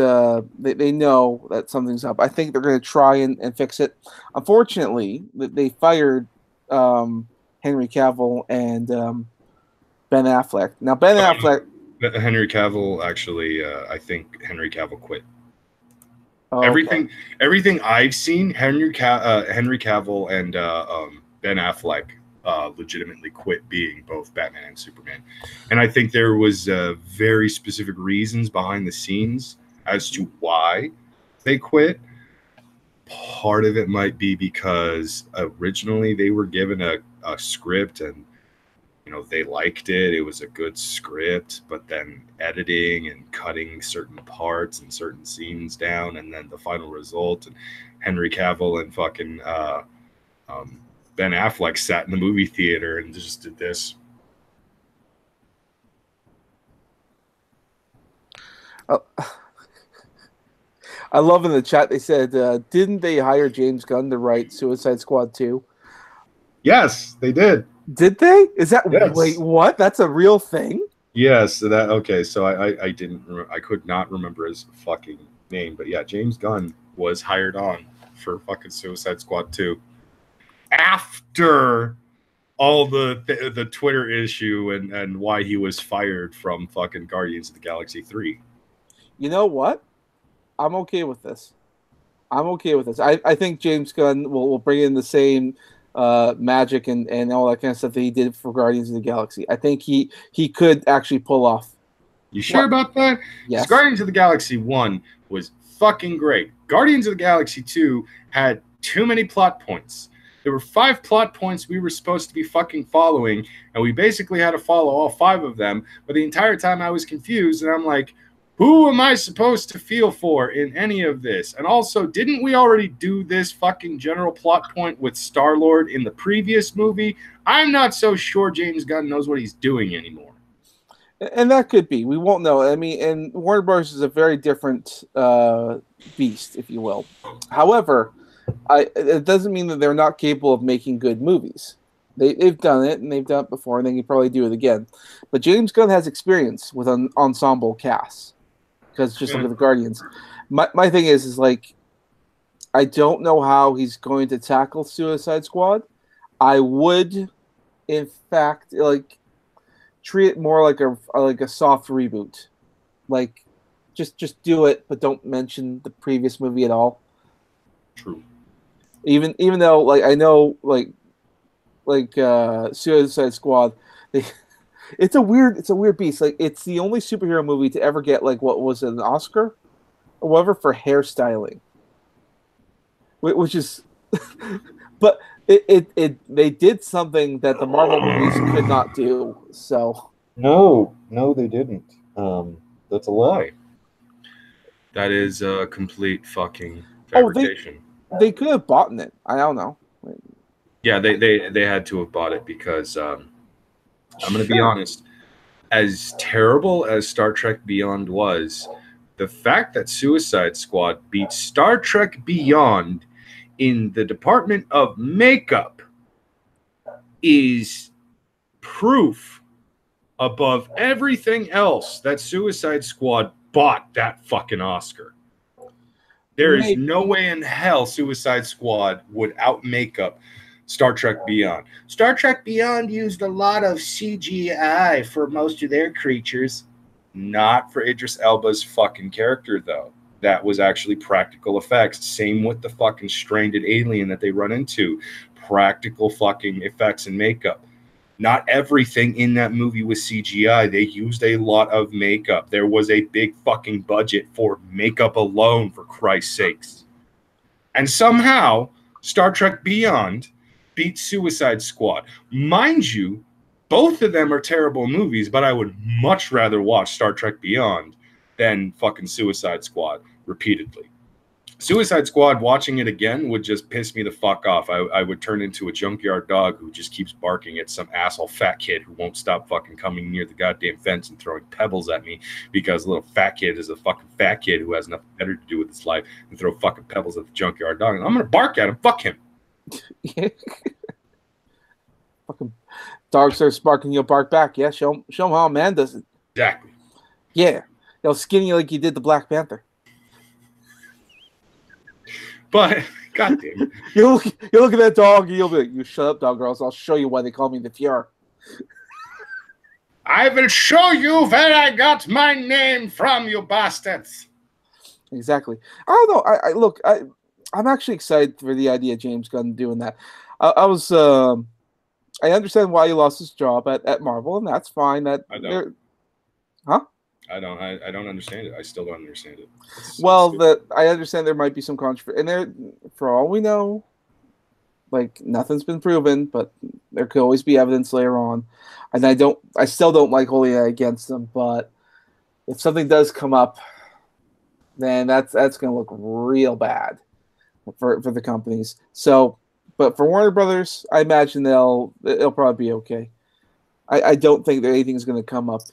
they know that something's up. I think they're going to try and fix it. Unfortunately, they fired Henry Cavill and Ben Affleck. Now, Henry Cavill, actually, I think Henry Cavill quit. Oh, everything I've seen, Henry Cavill and Ben Affleck legitimately quit being both Batman and Superman, and I think there was very specific reasons behind the scenes as to why they quit. Part of it might be because originally they were given a script and they liked it. It was a good script, but then editing and cutting certain parts and certain scenes down, and then the final result. And Henry Cavill and fucking Ben Affleck sat in the movie theater and just did this. I love in the chat they said, didn't they hire James Gunn to write Suicide Squad 2? Yes, they did. Did they? Is that Yes. Wait, what? That's a real thing? Yes, so I could not remember his fucking name, but yeah, James Gunn was hired on for fucking Suicide Squad 2 after all the Twitter issue and why he was fired from fucking Guardians of the Galaxy 3. You know what? I'm okay with this. I think James Gunn will bring in the same magic and all that kind of stuff that he did for Guardians of the Galaxy. I think he could actually pull off. You sure about that? Yes. Guardians of the Galaxy 1 was fucking great. Guardians of the Galaxy 2 had too many plot points. There were 5 plot points we were supposed to be fucking following, and we basically had to follow all 5 of them. But the entire time I was confused, and I'm like, who am I supposed to feel for in any of this? And also, didn't we already do this fucking general plot point with Star-Lord in the previous movie? I'm not so sure James Gunn knows what he's doing anymore. And that could be. We won't know. I mean, and Warner Bros. Is a very different beast, if you will. However, it doesn't mean that they're not capable of making good movies. They've done it, and they've done it before, and they can probably do it again. But James Gunn has experience with an ensemble cast. Because just look at the Guardians. My thing is like, I don't know how he's going to tackle Suicide Squad. I would, in fact, like treat it more like a soft reboot. Like, just do it, but don't mention the previous movie at all. True. Even though like I know like Suicide Squad, it's a weird beast. Like, it's the only superhero movie to ever get like what was it, an Oscar or whatever for hairstyling, which is, but they did something that the Marvel movies could not do. So no, they didn't. That's a lie. That is a complete fucking fabrication. They could have bought it. I don't know. Yeah, they had to have bought it because I'm going to be honest. As terrible as Star Trek Beyond was, the fact that Suicide Squad beat Star Trek Beyond in the department of makeup is proof above everything else that Suicide Squad bought that fucking Oscar. There is no way in hell Suicide Squad would out makeup Star Trek Beyond. Star Trek Beyond used a lot of CGI for most of their creatures. Not for Idris Elba's fucking character, though. That was actually practical effects. Same with the fucking stranded alien that they run into. Practical fucking effects and makeup. Not everything in that movie was CGI. They used a lot of makeup. There was a big fucking budget for makeup alone, for Christ's sakes. And somehow, Star Trek Beyond beat Suicide Squad. Mind you, both of them are terrible movies, but I would much rather watch Star Trek Beyond than fucking Suicide Squad repeatedly. Suicide Squad, watching it again would just piss me the fuck off. I would turn into a junkyard dog who just keeps barking at some asshole fat kid who won't stop fucking coming near the goddamn fence and throwing pebbles at me because a little fat kid is a fucking fat kid who has nothing better to do with his life and throw fucking pebbles at the junkyard dog. And I'm going to bark at him. Fuck him. Fucking dog starts barking, you'll bark back. Yeah, show him how a man does it. Exactly. Yeah, they'll skin you like you did the Black Panther. But goddamn it, you look at that dog, and you'll be like, "You shut up, dog girls. I'll show you why they call me the Fuhrer." I will show you where I got my name from, you bastards. Exactly. I don't know. I'm actually excited for the idea of James Gunn doing that. I was I understand why he lost his job at Marvel, and that's fine. That I don't. they're huh? I don't understand it. I still don't understand it. It's Well, stupid. that I understand there might be some controversy, and there, for all we know, like nothing's been proven, but there could always be evidence later on. And I still don't like holding that against them. But if something does come up, then that's going to look real bad for the companies. So, but for Warner Brothers, I imagine it'll probably be okay. I don't think that anything's going to come up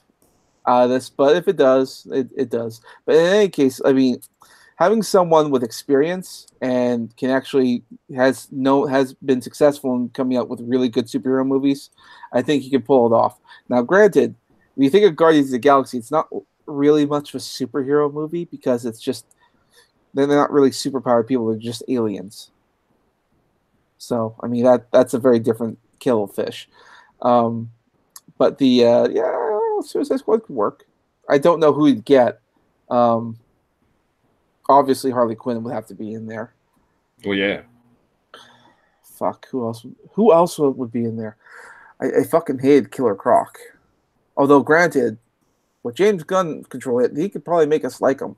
out of this, but if it does, it does. But in any case, I mean, having someone with experience and can actually has been successful in coming out with really good superhero movies, I think he can pull it off. Now, granted, when you think of Guardians of the Galaxy, it's not really much of a superhero movie because it's just they're not really superpowered people; they're just aliens. So, I mean that's a very different kettle of fish. Um, but the Suicide Squad could work. I don't know who he'd get. Um, Obviously, Harley Quinn would have to be in there. Well, yeah. Fuck, who else? Who else would be in there? I fucking hated Killer Croc. Although, granted, with James Gunn control it, he could probably make us like him.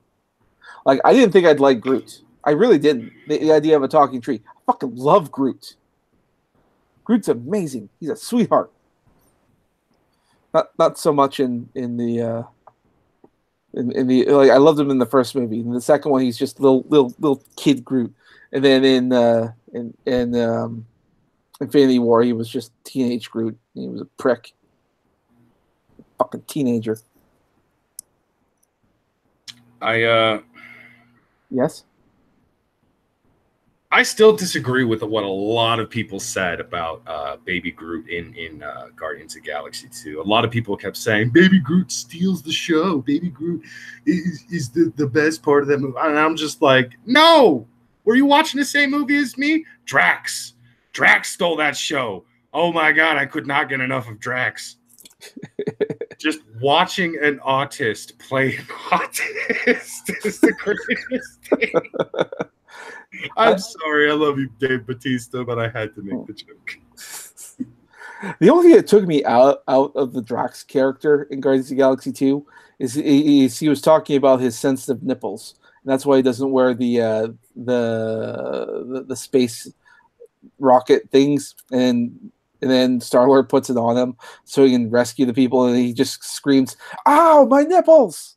Like, I didn't think I'd like Groot. I really didn't. The idea of a talking tree. I fucking love Groot. Groot's amazing. He's a sweetheart. Not so much in the like I loved him in the first movie. In the second one, he's just little kid Groot, and then in Infinity War, he was just teenage Groot. He was a prick, fucking teenager. Yes. I still disagree with what a lot of people said about Baby Groot in Guardians of the Galaxy 2. A lot of people kept saying Baby Groot steals the show. Baby Groot is the best part of that movie. And I'm just like, no! Were you watching the same movie as me? Drax. Drax stole that show. Oh my God, I could not get enough of Drax. Just watching an autist play an autist is the greatest thing. I'm sorry, I love you, Dave Bautista, but I had to make the joke. The only thing that took me out of the Drax character in Guardians of the Galaxy 2 is he was talking about his sensitive nipples, and that's why he doesn't wear the space rocket things, and then Star-Lord puts it on him so he can rescue the people, and he just screams, "Ow, my nipples!"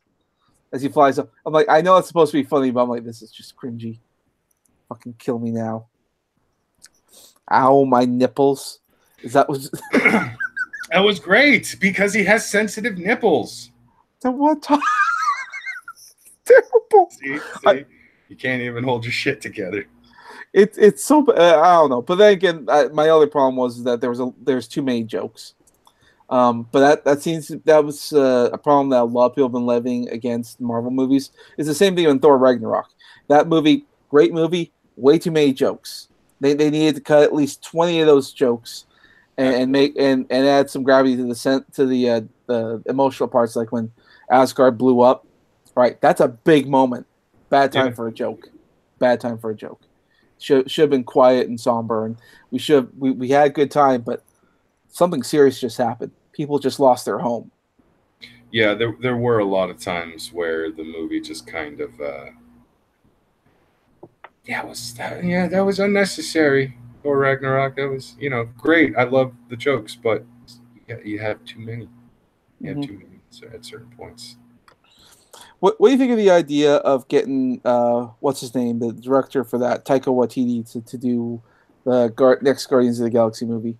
as he flies up. I'm like, I know it's supposed to be funny, but I'm like, this is just cringy. Fucking kill me now. Ow, my nipples. Is that was that was great because he has sensitive nipples. The what time? Terrible. See? You can't even hold your shit together. It's so I don't know. But then again, my other problem was that there's too many jokes. But that was a problem that a lot of people have been levying against Marvel movies. It's the same thing in Thor Ragnarok. That movie, great movie, way too many jokes. They needed to cut at least 20 of those jokes and add some gravity to the emotional parts, like when Asgard blew up. Right, that's a big moment. Bad time for a joke. Bad time for a joke. Should have been quiet and somber, and we had a good time, but something serious just happened. People just lost their home. Yeah, there were a lot of times where the movie just kind of that was unnecessary. Or Ragnarok, that was great. I love the jokes, but you have too many. You have too many at certain points. What do you think of the idea of getting what's his name, the director for that, Taika Waititi, to do the next Guardians of the Galaxy movie?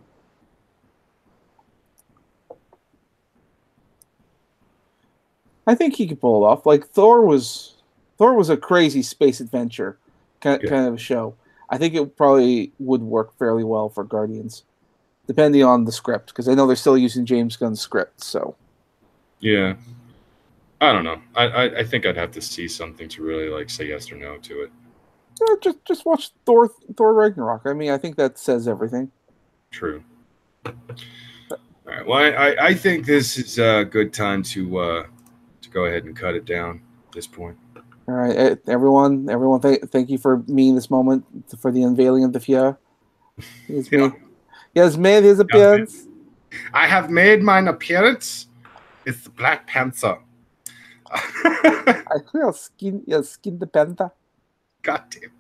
I think he could pull it off. Like Thor was a crazy space adventure kind of show. I think it probably would work fairly well for Guardians, depending on the script, because I know they're still using James Gunn's script. So yeah. I don't know. I think I'd have to see something to really say yes or no to it. Yeah, just watch Thor Ragnarok. I mean, I think that says everything. True. All right. Well, I think this is a good time to go ahead and cut it down at this point. All All right, everyone, thank you for me this moment for the unveiling of the Fier. It's me. He has made his appearance. I have made mine appearance. It's the Black Panther. I will skin the panther. God damn it.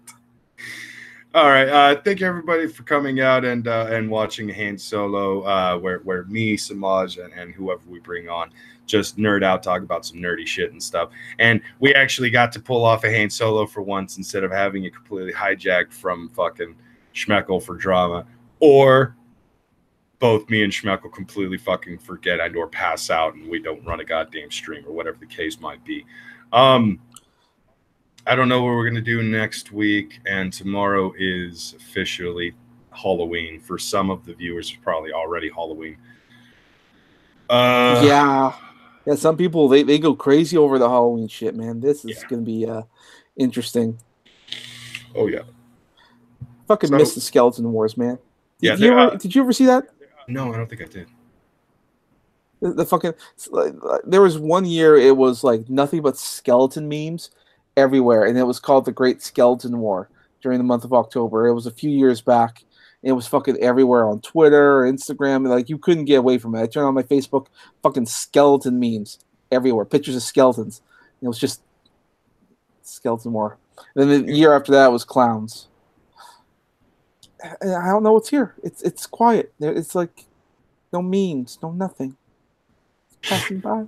All right. Thank you everybody for coming out and watching Han Solo, where me, Semaj, and whoever we bring on just nerd out, talk about some nerdy shit and stuff. And we actually got to pull off a Han Solo for once instead of having it completely hijacked from fucking Schmeckle for drama, or both me and Schmeckle completely fucking forget and or pass out and we don't run a goddamn stream or whatever the case might be. I don't know what we're going to do next week, and tomorrow is officially Halloween. For some of the viewers, it's probably already Halloween. Yeah, some people, they go crazy over the Halloween shit, man. This is going to be interesting. Oh, yeah. Fucking miss the Skeleton Wars, man. Did you ever see that? No, I don't think I did. The fucking, there was one year it was like nothing but skeleton memes everywhere, and it was called the Great Skeleton War during the month of October. It was a few years back. It was fucking everywhere on Twitter, Instagram. Like, you couldn't get away from it. I turned on my Facebook, fucking skeleton memes everywhere, pictures of skeletons. It was just Skeleton War. And then the year after that was clowns. I don't know what's here. It's quiet. It's like no memes, no nothing. It's passing by.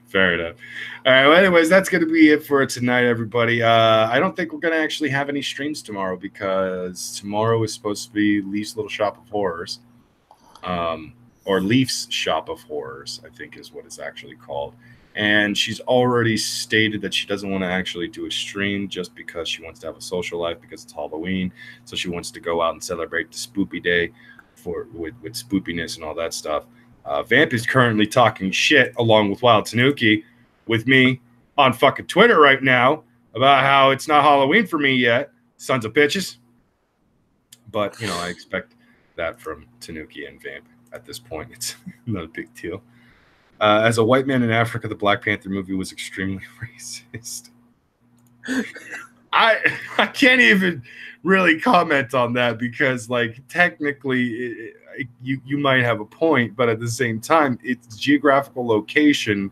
Fair enough. All right. Well, anyways, that's going to be it for tonight, everybody. I don't think we're going to actually have any streams tomorrow because tomorrow is supposed to be Leaf's Little Shop of Horrors, or Leaf's Shop of Horrors, I think is what it's actually called. And she's already stated that she doesn't want to actually do a stream just because she wants to have a social life because it's Halloween. So she wants to go out and celebrate the spoopy day with spoopiness and all that stuff. Vamp is currently talking shit along with Wild Tanuki with me on fucking Twitter right now about how it's not Halloween for me yet, sons of bitches. But, I expect that from Tanuki and Vamp at this point. It's not a big deal. As a white man in Africa, the Black Panther movie was extremely racist. I can't even really comment on that because, technically, you might have a point, but at the same time, it's geographical location,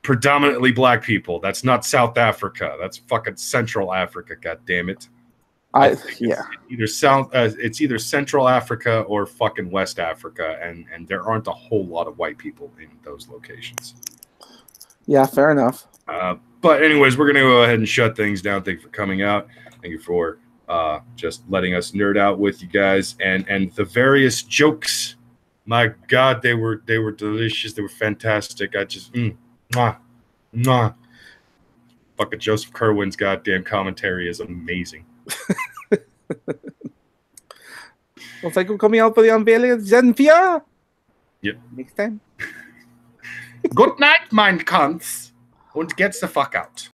predominantly black people. That's not South Africa. That's fucking Central Africa. God damn it. It's either Central Africa or fucking West Africa, and there aren't a whole lot of white people in those locations. Yeah, fair enough. But anyways, we're gonna go ahead and shut things down. Thank you for coming out. Thank you for just letting us nerd out with you guys and the various jokes. My God, they were delicious. They were fantastic. I just fucking Joseph Kerwin's goddamn commentary is amazing. Well, thank you for coming out for the unveiling of Zenfia. Yep. Next time. Good night, mein cunts. Und gets the fuck out.